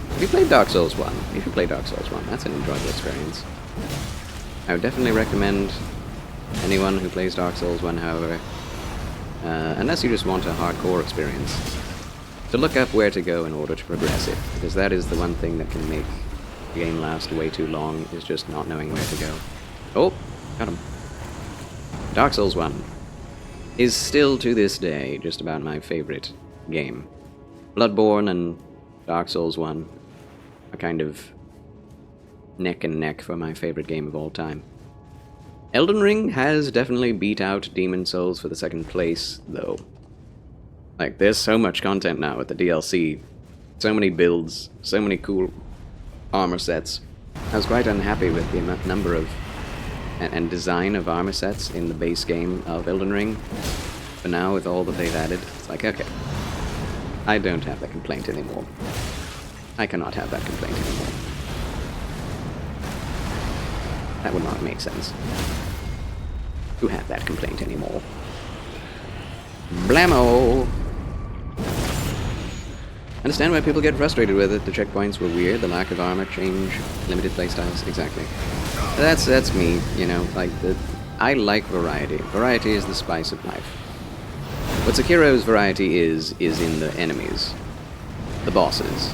Have you played Dark Souls 1? You should play Dark Souls 1. That's an enjoyable experience. I would definitely recommend anyone who plays Dark Souls 1, however, unless you just want a hardcore experience, to look up where to go in order to progress it, because that is the one thing that can make the game last way too long, is just not knowing where to go. Oh, got him. Dark Souls 1 is still to this day just about my favorite game. Bloodborne and Dark Souls 1 are kind of neck and neck for my favorite game of all time. Elden Ring has definitely beat out Demon Souls for the second place, though. Like, there's so much content now with the DLC. So many builds, so many cool armor sets. I was quite unhappy with the number of and design of armor sets in the base game of Elden Ring. But now, with all that they've added, it's like, okay, I don't have that complaint anymore. I cannot have that complaint anymore. That would not make sense. To have that complaint anymore. Blammo! Understand why people get frustrated with it. The checkpoints were weird, the lack of armor change, limited playstyles, exactly. That's me, you know, like, I like variety. Variety is the spice of life. What Sekiro's variety is in the enemies. The bosses.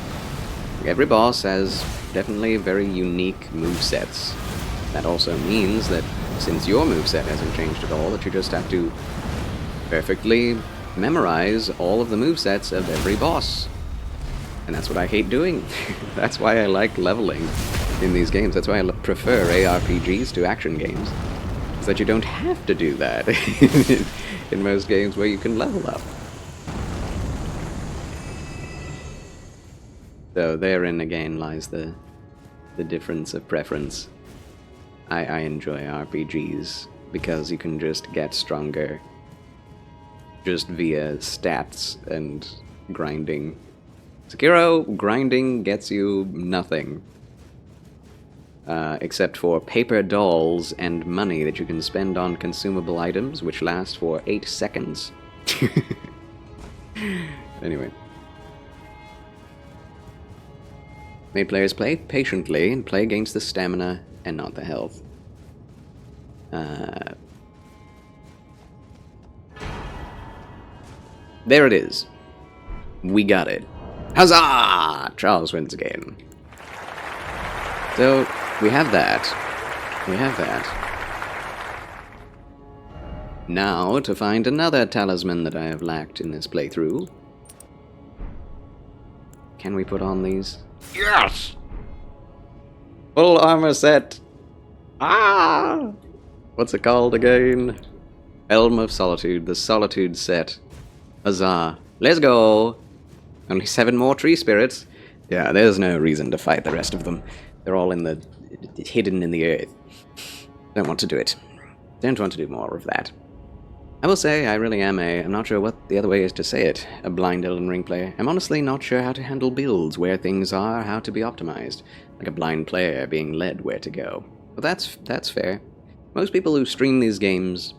Every boss has definitely very unique movesets. That also means that, since your moveset hasn't changed at all, that you just have to perfectly memorize all of the movesets of every boss. And that's what I hate doing. That's why I like leveling in these games. That's why I prefer ARPGs to action games. Is that you don't have to do that in most games where you can level up. So therein again lies the difference of preference. I enjoy RPGs because you can just get stronger just via stats and grinding. Sekiro, grinding gets you nothing. Except for paper dolls and money that you can spend on consumable items, which last for 8 seconds. Anyway. Made players play patiently and play against the stamina and not the health. There it is. We got it. Huzzah! Charles wins again. So, we have that. We have that. Now, to find another talisman that I have lacked in this playthrough. Can we put on these? Yes! Full armor set! Ah! What's it called again? Helm of Solitude, the Solitude set. Huzzah. Let's go! Only 7 more tree spirits. Yeah, there's no reason to fight the rest of them. They're all hidden in the earth. Don't want to do it. Don't want to do more of that. I will say, I really am I'm not sure what the other way is to say it, a blind Elden Ring player. I'm honestly not sure how to handle builds, where things are, how to be optimized. Like a blind player being led where to go. But that's fair. Most people who stream these games...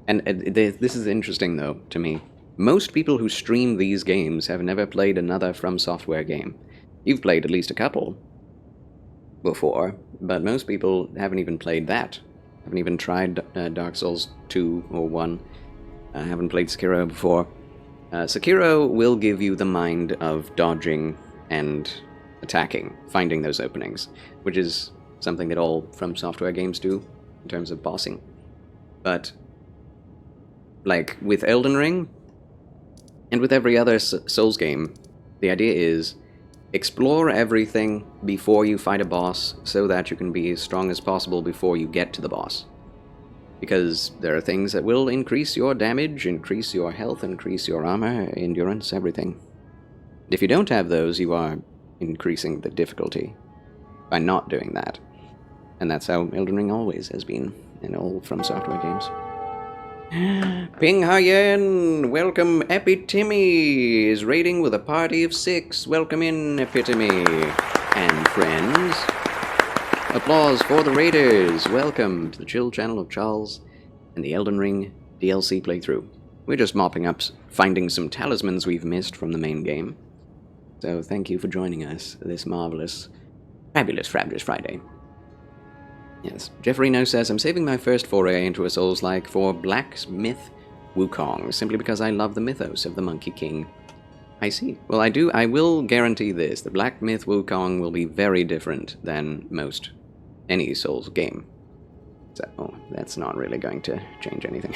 And this is interesting, though, to me. Most people who stream these games have never played another From Software game. You've played at least a couple before, but most people haven't even played that. Haven't even tried Dark Souls 2 or 1. Haven't played Sekiro before. Sekiro will give you the mind of dodging and attacking, finding those openings, which is something that all From Software games do in terms of bossing. But, like, with Elden Ring, and with every other Souls game, the idea is explore everything before you fight a boss so that you can be as strong as possible before you get to the boss. Because there are things that will increase your damage, increase your health, increase your armor, endurance, everything. If you don't have those, you are increasing the difficulty by not doing that. And that's how Elden Ring always has been in all From Software games. Ping Hayen, welcome. Epitimi is raiding with a party of 6. Welcome in, Epitimi and friends. Applause for the raiders. Welcome to the chill channel of Charles and the Elden Ring DLC playthrough. We're just mopping up, finding some talismans we've missed from the main game. So thank you for joining us this marvelous, fabulous Friday. Yes, Jeffrey No says, I'm saving my first foray into a Souls-like for Blacksmith Wukong, simply because I love the mythos of the Monkey King. I see. Well, I will guarantee this. The Blacksmith Wukong will be very different than any Souls game. So, that's not really going to change anything.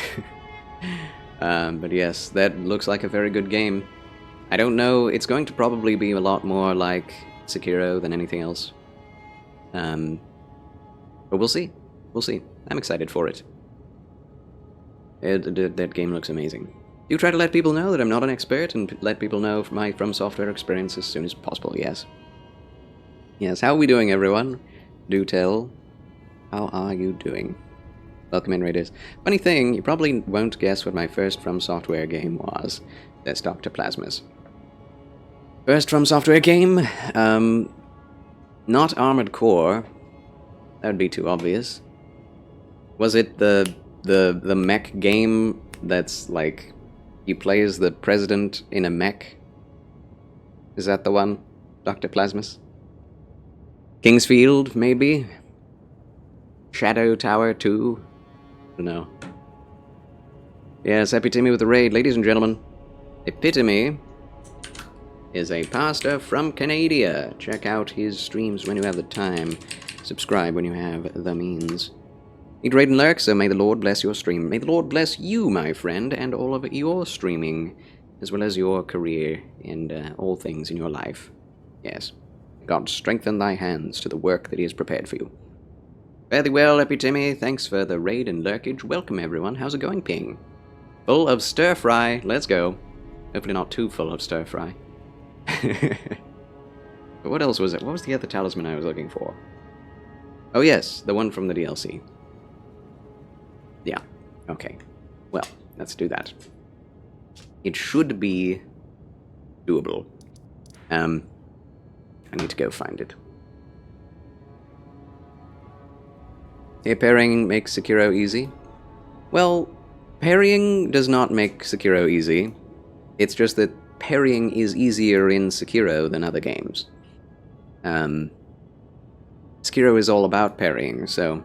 But yes, that looks like a very good game. I don't know, it's going to probably be a lot more like Sekiro than anything else. But we'll see. We'll see. I'm excited for it. That game looks amazing. Do try to let people know that I'm not an expert and let people know my From Software experience as soon as possible, yes. Yes, how are we doing, everyone? Do tell. How are you doing? Welcome in, Raiders. Funny thing, you probably won't guess what my first From Software game was. That's Dr. Plasmus. First From Software game? Not Armored Core. That would be too obvious. Was it the mech game that's like you play as the president in a mech? Is that the one? Dr. Plasmus? Kingsfield, maybe? Shadow Tower 2? I don't know. Yes, Epitome with the raid. Ladies and gentlemen, Epitome is a pastor from Canada. Check out his streams when you have the time. Subscribe when you have the means. Need raid and lurk, so may the Lord bless your stream. May the Lord bless you, my friend, and all of your streaming, as well as your career and all things in your life. Yes. God strengthen thy hands to the work that he has prepared for you. Fare thee well, Epitome. Thanks for the raid and lurkage. Welcome, everyone. How's it going, Ping? Full of stir-fry. Let's go. Hopefully not too full of stir-fry. But what else was it? What was the other talisman I was looking for? Oh yes, the one from the DLC. Yeah, okay. Well, let's do that. It should be doable. I need to go find it. Hey, parrying makes Sekiro easy? Well, parrying does not make Sekiro easy. It's just that parrying is easier in Sekiro than other games. Sekiro is all about parrying, so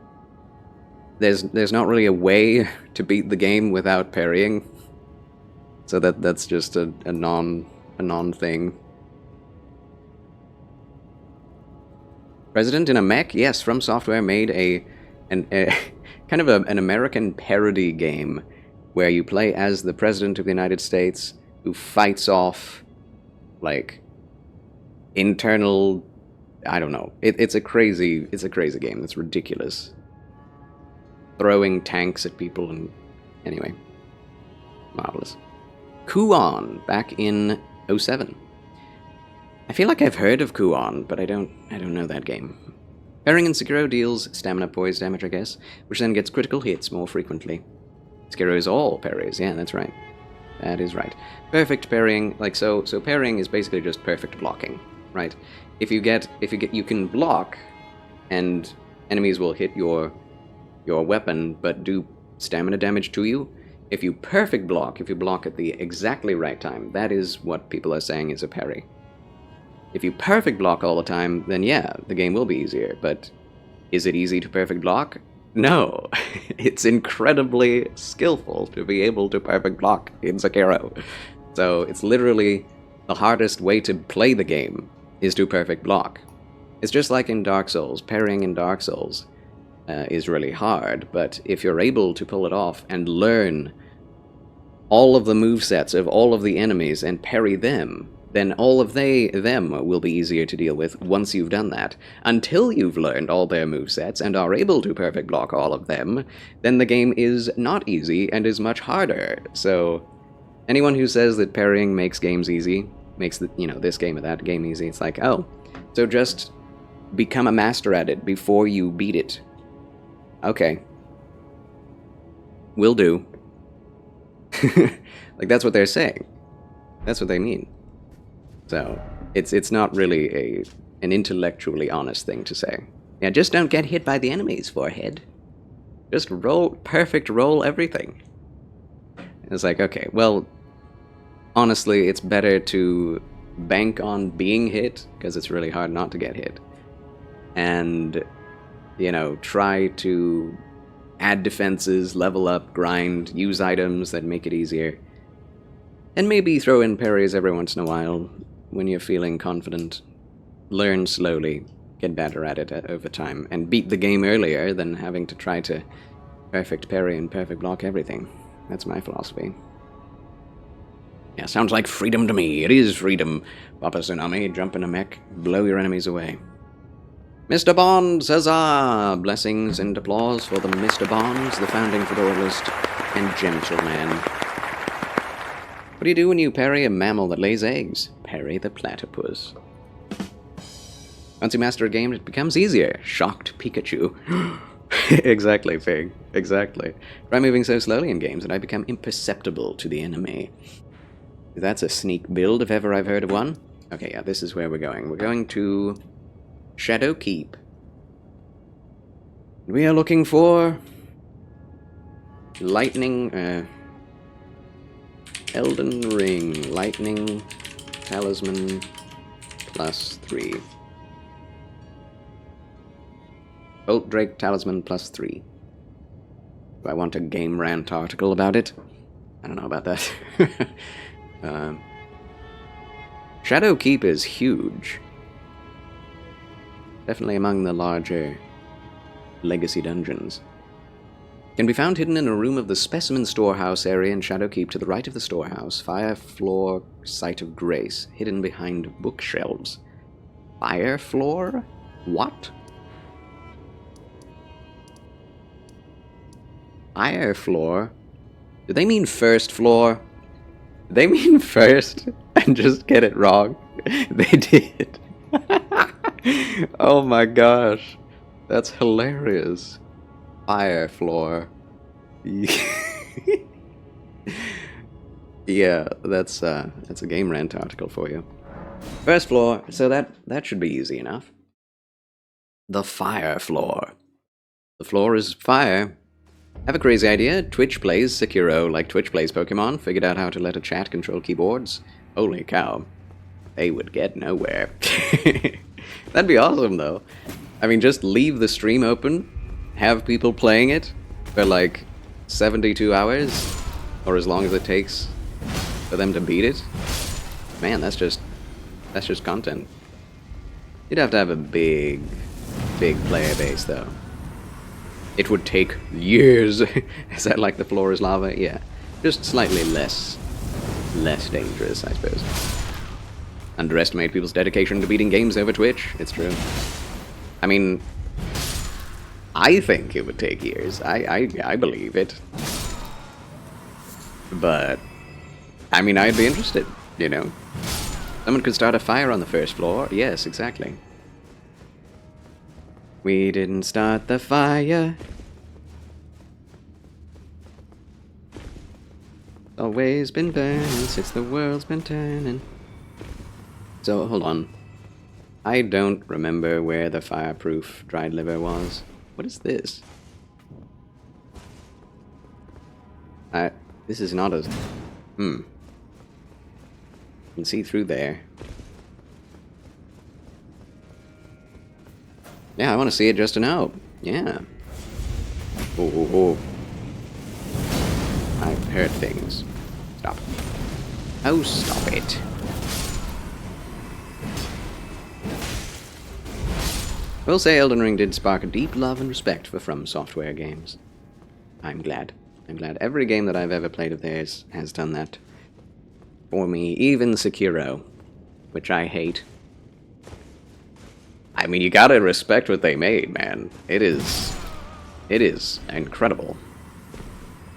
there's not really a way to beat the game without parrying. So that's just a non thing. President in a Mech? Yes, From Software made a kind of an American parody game where you play as the President of the United States who fights off, like, internal... I don't know. It's a crazy game. It's ridiculous. Throwing tanks at people and... Anyway. Marvelous. Kuon, back in 07. I feel like I've heard of Kuon, but I don't know that game. Parrying in Sekiro deals stamina poise damage, I guess, which then gets critical hits more frequently. Sekiro is all parries, yeah, that's right. That is right. Perfect parrying, like so parrying is basically just perfect blocking, right? If you can block, and enemies will hit your weapon, but do stamina damage to you. If you perfect block, if you block at the exactly right time, that is what people are saying is a parry. If you perfect block all the time, then yeah, the game will be easier, but is it easy to perfect block? No. It's incredibly skillful to be able to perfect block in Sekiro. So it's literally the hardest way to play the game is to perfect block. It's just like in Dark Souls. Parrying in Dark Souls is really hard, but if you're able to pull it off and learn all of the movesets of all of the enemies and parry them, then all of them will be easier to deal with once you've done that. Until you've learned all their movesets and are able to perfect block all of them, then the game is not easy and is much harder. So anyone who says that parrying makes games easy, makes this game or that game easy, it's like, oh, so just become a master at it before you beat it. Okay. Will do. Like, that's what they're saying. That's what they mean. So, it's not really an intellectually honest thing to say. Yeah, just don't get hit by the enemies, forehead. Just perfect roll everything. It's like, okay, well, honestly, it's better to bank on being hit, because it's really hard not to get hit. And, try to add defenses, level up, grind, use items that make it easier. And maybe throw in parries every once in a while when you're feeling confident. Learn slowly, get better at it over time, and beat the game earlier than having to try to perfect parry and perfect block everything. That's my philosophy. Yeah, sounds like freedom to me. It is freedom. Papa Tsunami, jump in a mech, blow your enemies away. Mr. Bonds, huzzah! Blessings and applause for the Mr. Bonds, the founding fedoralist and gentleman. What do you do when you parry a mammal that lays eggs? Parry the platypus. Once you master a game, it becomes easier. Shocked Pikachu. Exactly, Fig. Exactly. Try moving so slowly in games that I become imperceptible to the enemy. That's a sneak build if ever I've heard of one. Okay, yeah, this is where we're going. We're going to Shadow Keep. We are looking for lightning, Elden Ring, lightning, talisman, +3. Bolt Drake talisman +3. Do I want a game rant article about it? I don't know about that. Shadow Keep is huge. Definitely among the larger legacy dungeons. Can be found hidden in a room of the Specimen Storehouse area in Shadow Keep to the right of the storehouse. Fire floor, Site of Grace, hidden behind bookshelves. Fire floor? What? Fire floor? Do they mean first floor? They mean first and just get it wrong. They did. Oh my gosh. That's hilarious. Fire floor. Yeah, that's a game rant article for you. First floor, so that should be easy enough. The fire floor. The floor is fire. Have a crazy idea? Twitch plays Sekiro like Twitch plays Pokemon. Figured out how to let a chat control keyboards. Holy cow. They would get nowhere. That'd be awesome, though. I mean, just leave the stream open, have people playing it for like 72 hours, or as long as it takes for them to beat it. Man, that's just content. You'd have to have a big player base, though. It would take years. Is that like the floor is lava? Yeah. Just slightly less dangerous, I suppose. Underestimate people's dedication to beating games over Twitch. It's true. I mean, I think it would take years. I believe it. But, I mean, I'd be interested, you know. Someone could start a fire on the first floor. Yes, exactly. We didn't start the fire. Always been burning since the world's been turning. So, hold on. I don't remember where the fireproof dried liver was. What is this? This is not a... You can see through there. Yeah, I want to see it just to know. Yeah. Oh. I've heard things. Stop. Oh, stop it. I will say Elden Ring did spark a deep love and respect for From Software games. I'm glad. I'm glad every game that I've ever played of theirs has done that for me. Even Sekiro, which I hate. I mean, you gotta respect what they made, man. It is incredible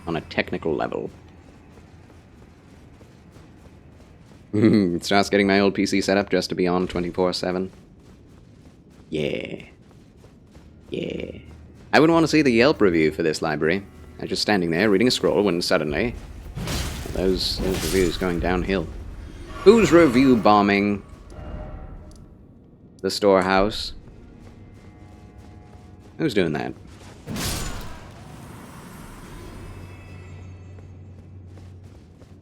on a technical level. Starts getting my old PC set up just to be on 24/7. Yeah. I wouldn't want to see the Yelp review for this library. I was just standing there reading a scroll when suddenly those reviews going downhill. Who's review bombing the storehouse? Who's doing that?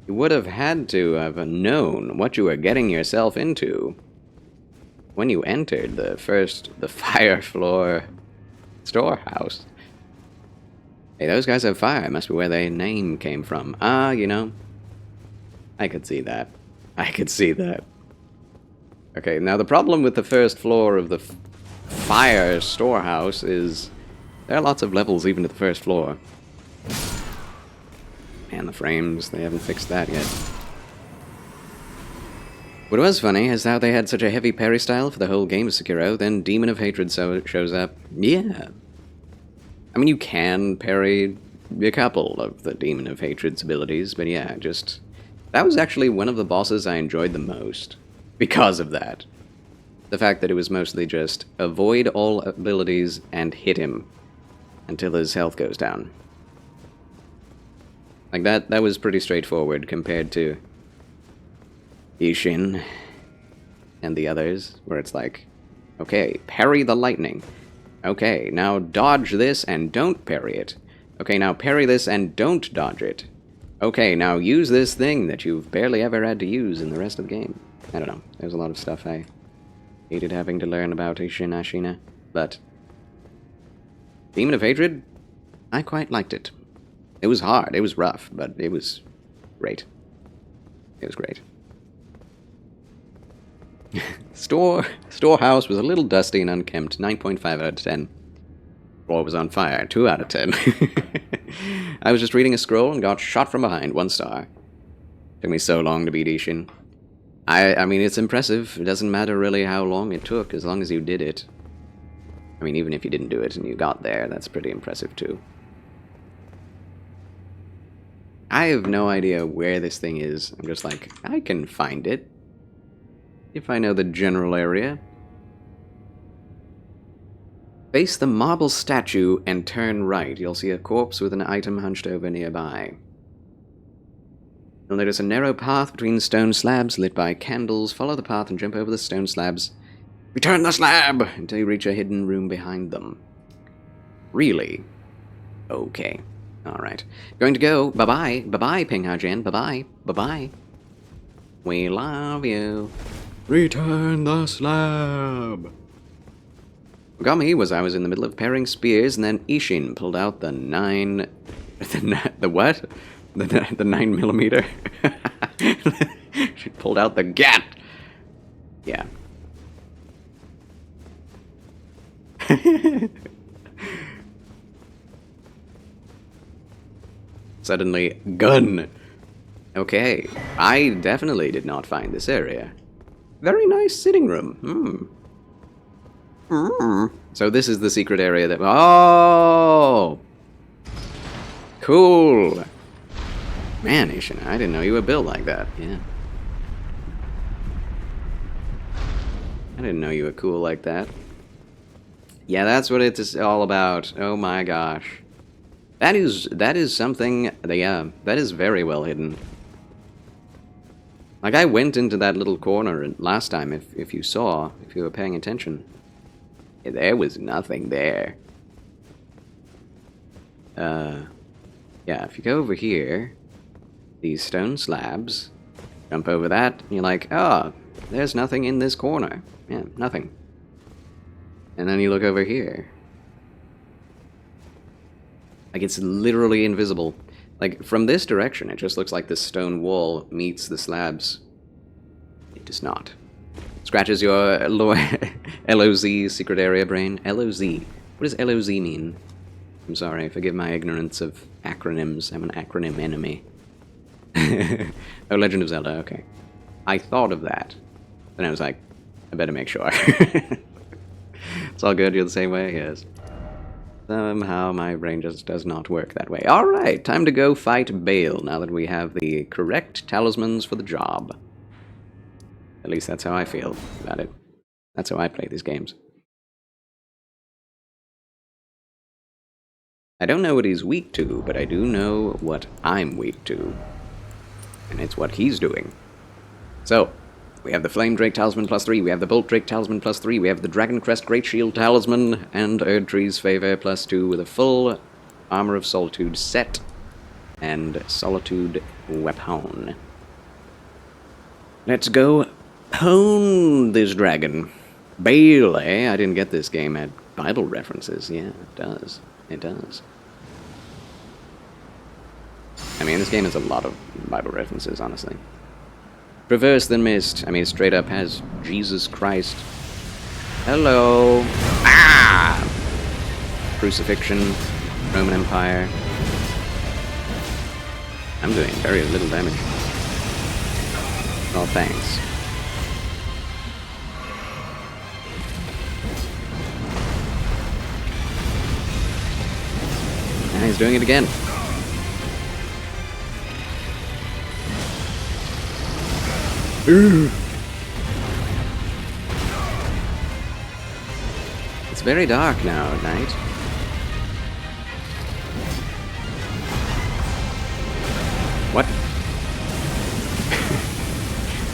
You would have had to have known what you were getting yourself into when you entered the fire floor storehouse. Hey, those guys have fire. Must be where their name came from. You know, I could see that. Okay, now the problem with the first floor of the fire storehouse is there are lots of levels even to the first floor. Man, the frames, they haven't fixed that yet. What was funny is how they had such a heavy parry style for the whole game of Sekiro, then Demon of Hatred shows up. Yeah. I mean, you can parry a couple of the Demon of Hatred's abilities, but yeah, just... That was actually one of the bosses I enjoyed the most. Because of that. The fact that it was mostly just avoid all abilities and hit him until his health goes down. Like, that was pretty straightforward compared to Ishin and the others, where it's like, okay, parry the lightning. Okay, now dodge this and don't parry it. Okay, now parry this and don't dodge it. Okay, now use this thing that you've barely ever had to use in the rest of the game. I don't know, there's a lot of stuff I hated having to learn about Ishin Ashina, but Demon of Hatred, I quite liked it. It was hard, it was rough, but it was great. It was great. Storehouse was a little dusty and unkempt. 9.5 out of 10. Floor was on fire. 2 out of 10. I was just reading a scroll and got shot from behind. 1 star. Took me so long to beat Ishin. I mean, it's impressive. It doesn't matter really how long it took, as long as you did it. I mean, even if you didn't do it and you got there, that's pretty impressive too. I have no idea where this thing is. I'm just like, I can find it. If I know the general area. Face the marble statue and turn right. You'll see a corpse with an item hunched over nearby. You'll notice a narrow path between stone slabs lit by candles. Follow the path and jump over the stone slabs. Return the slab until you reach a hidden room behind them. Really? Okay. Alright. Going to go. Bye-bye. Bye-bye, Ping Hajin. Bye-bye. Bye-bye. We love you. Return the slab! What got me was I was in the middle of parrying spears, and then Ishin pulled out the 9... The what? The 9mm? She pulled out the gat! Yeah. Suddenly, gun! Okay, I definitely did not find this area. Very nice sitting room. So this is the secret area that... Oh! Cool! Man, Ishin, I didn't know you were built like that. Yeah. I didn't know you were cool like that. Yeah, that's what it's all about. Oh my gosh. That is something... Yeah, that is very well hidden. Like, I went into that little corner last time, if you saw, if you were paying attention. There was nothing there. Yeah, if you go over here, these stone slabs, jump over that, and you're like, oh, there's nothing in this corner. Yeah, nothing. And then you look over here. Like, it's literally invisible. Like, from this direction, it just looks like this stone wall meets the slabs. It does not. Scratches your LOZ secret area brain. LOZ. What does LOZ mean? I'm sorry, forgive my ignorance of acronyms. I'm an acronym enemy. Oh, Legend of Zelda, okay. I thought of that. Then I was like, I better make sure. It's all good, you're the same way? Yes. Somehow my brain just does not work that way. Alright, time to go fight BAYLE, now that we have the correct talismans for the job. At least that's how I feel about it. That's how I play these games. I don't know what he's weak to, but I do know what I'm weak to. And it's what he's doing. So, we have the Flame Drake Talisman +3, we have the Bolt Drake Talisman +3, we have the Dragon Crest Great Shield Talisman, and Erdtree's Favor +2 with a full Armor of Solitude set, and Solitude Weapon. Let's go pwn this dragon. BAYLE, eh? I didn't get this game at Bible references. Yeah, it does. It does. I mean, this game has a lot of Bible references, honestly. Traverse the Mist. I mean, straight up has Jesus Christ. Hello. Ah! Crucifixion. Roman Empire. I'm doing very little damage. Oh, thanks. And he's doing it again. Ooh. It's very dark now at night. What?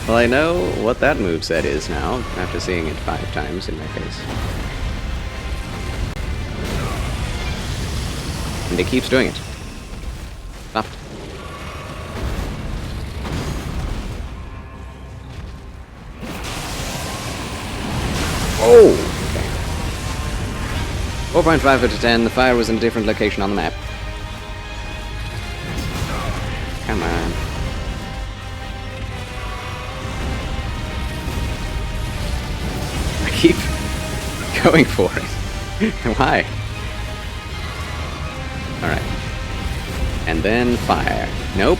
Well, I know what that moveset is now, after seeing it 5 times in my face. And it keeps doing it. Stop. Oh! Okay. 4.5 out of 10. The fire was in a different location on the map. Come on. I keep going for it. Why? Alright. And then fire. Nope.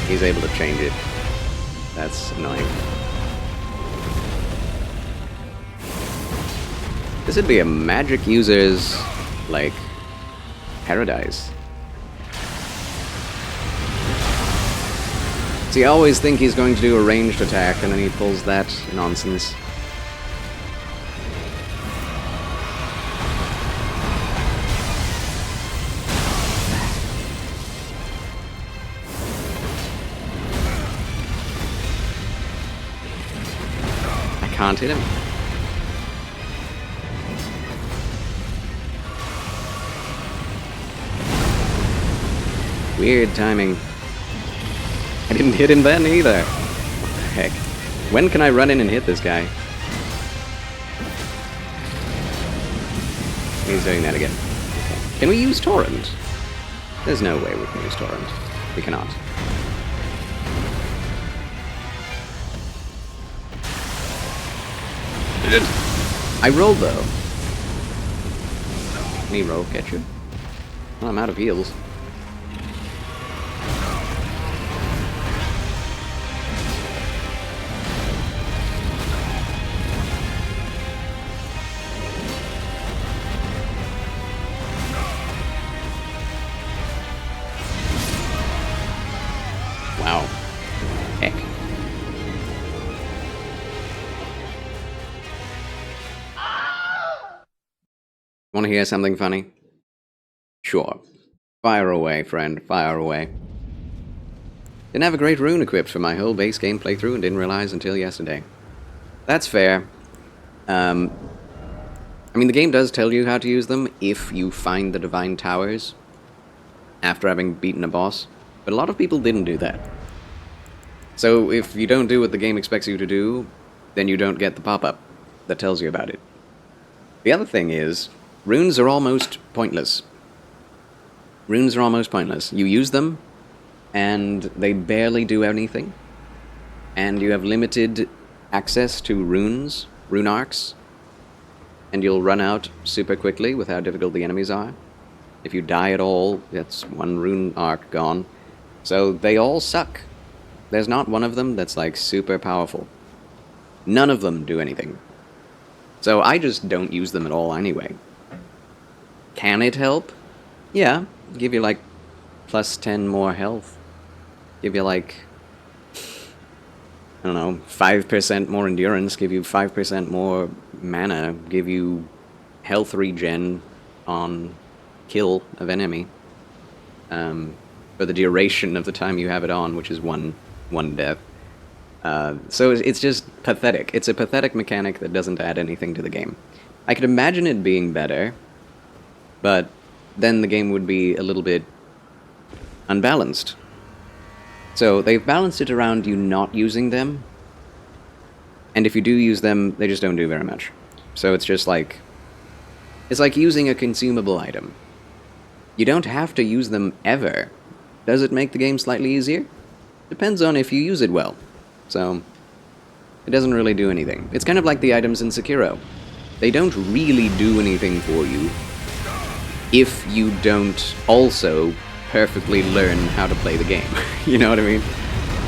He's able to change it. That's annoying. This would be a magic user's, like, paradise. See, I always think he's going to do a ranged attack, and then he pulls that nonsense. I can't hit him. Weird timing. I didn't hit him then either. What the heck? When can I run in and hit this guy? He's doing that again. Okay. Can we use Torrent? There's no way we can use Torrent. We cannot. I rolled though. Can he roll catch you? Well, I'm out of heals. Wow. Heck. Want to hear something funny? Sure. Fire away, friend. Fire away. Didn't have a great rune equipped for my whole base game playthrough and didn't realize until yesterday. That's fair. I mean, the game does tell you how to use them if you find the Divine Towers after having beaten a boss, but a lot of people didn't do that. So if you don't do what the game expects you to do, then you don't get the pop-up that tells you about it. The other thing is, runes are almost pointless. Runes are almost pointless. You use them, and they barely do anything. And you have limited access to runes, rune arcs, and you'll run out super quickly with how difficult the enemies are. If you die at all, that's one rune arc gone. So they all suck. There's not one of them that's like super powerful. None of them do anything. So I just don't use them at all anyway. Can it help? Yeah, give you like plus 10 more health. Give you like, I don't know, 5% more endurance, give you 5% more mana, give you health regen on kill of enemy. For the duration of the time you have it on, which is one death. So it's just pathetic. It's a pathetic mechanic that doesn't add anything to the game. I could imagine it being better, but then the game would be a little bit unbalanced. So they've balanced it around you not using them, and if you do use them, they just don't do very much. So it's just like, it's like using a consumable item. You don't have to use them ever. Does it make the game slightly easier? Depends on if you use it well. So, it doesn't really do anything. It's kind of like the items in Sekiro. They don't really do anything for you if you don't also perfectly learn how to play the game. You know what I mean?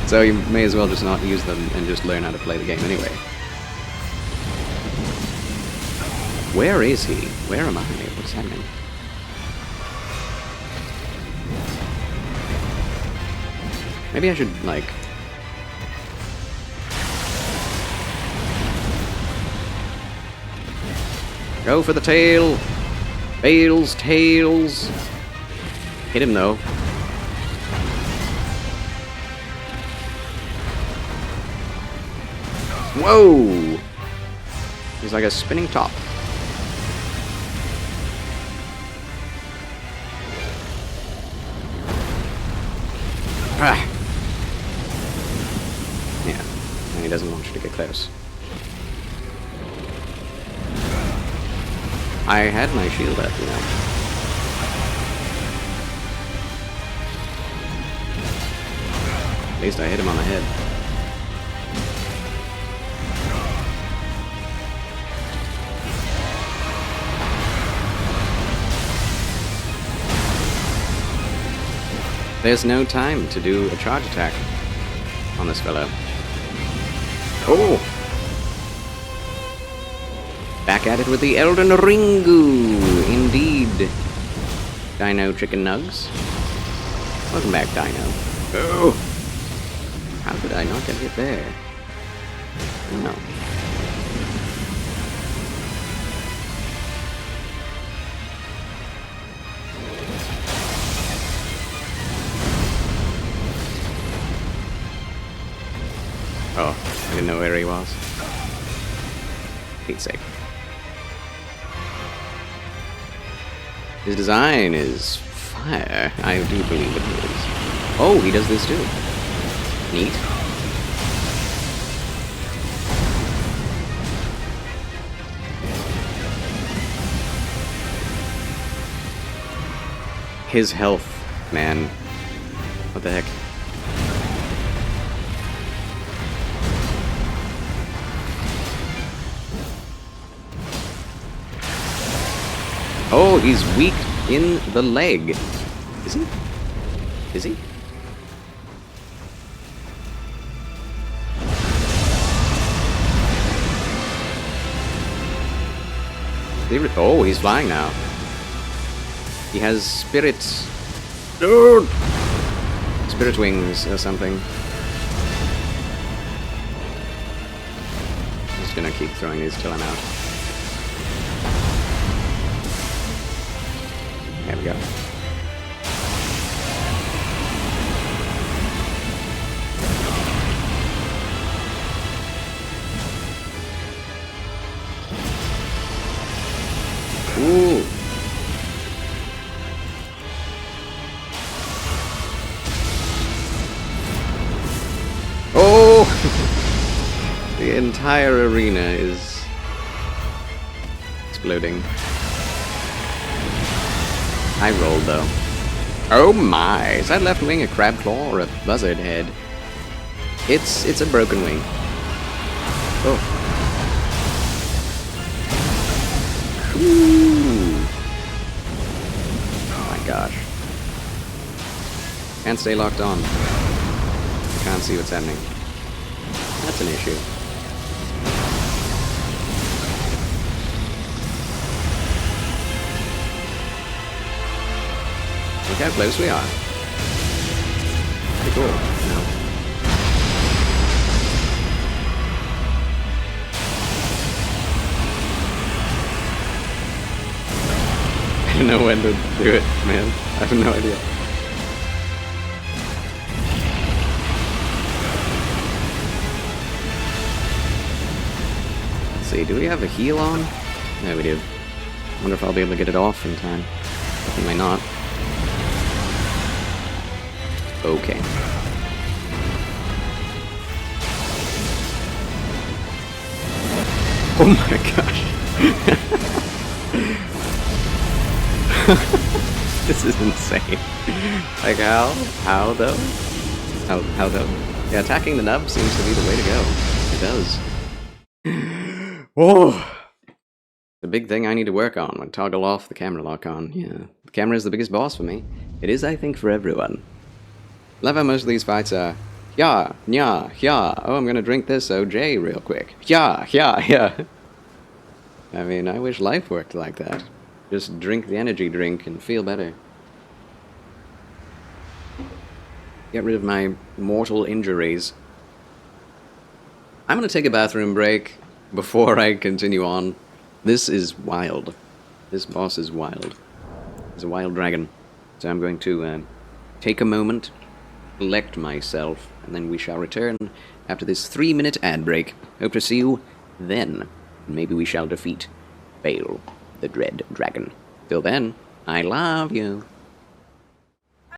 So you may as well just not use them and just learn how to play the game anyway. Where is he? Where am I? What's happening? Maybe I should, like... Go for the tail! BAYLE's tails! Hit him, though. Whoa! He's like a spinning top. Ah! Yeah, and he doesn't want you to get close. I had my shield up, you know. At least I hit him on the head. There's no time to do a charge attack on this fellow. Oh! Back at it with the Elden Ringu! Indeed. Dino Chicken Nugs. Welcome back, Dino. Oh! How did I not get hit there? I don't know. Oh, I didn't know where he was. Pete's sake. His design is fire. I do believe it is. Oh, he does this too. Neat. His health, man. What the heck? Oh, he's weak in the leg. Is he? Is he? Oh, he's flying now. He has spirits. Dude! Spirit wings or something. I'm just gonna keep throwing these till I'm out. There we go. Ooh. Oh! The entire arena is exploding. I rolled, though. Oh my! Is that left wing a crab claw or a buzzard head? It's a broken wing. Oh. Ooh. Oh my gosh. Can't stay locked on. Can't see what's happening. That's an issue. Look how close we are. Pretty cool, you know. I don't know when to do it, man. I have no idea. Let's see, do we have a heal on? Yeah, we do. Wonder if I'll be able to get it off in time. Definitely not. Okay. Oh my gosh. This is insane. Like how though? How though? Yeah, attacking the nub seems to be the way to go. It does. Whoa! The big thing I need to work on when toggle off the camera lock on. Yeah, the camera is the biggest boss for me. It is, I think, for everyone. Love how most of these fights are, yeah, nya, yeah. Oh, I'm gonna drink this OJ real quick. Yeah, yeah, yeah. I mean, I wish life worked like that. Just drink the energy drink and feel better. get rid of my mortal injuries. I'm going to take a bathroom break before I continue on. This is wild. This boss is wild. He's a wild dragon. So I'm going to take a moment, collect myself, and then we shall return after this 3-minute ad break. Hope to see you then. Maybe we shall defeat BAYLE, the Dread Dragon. Till then, I love you.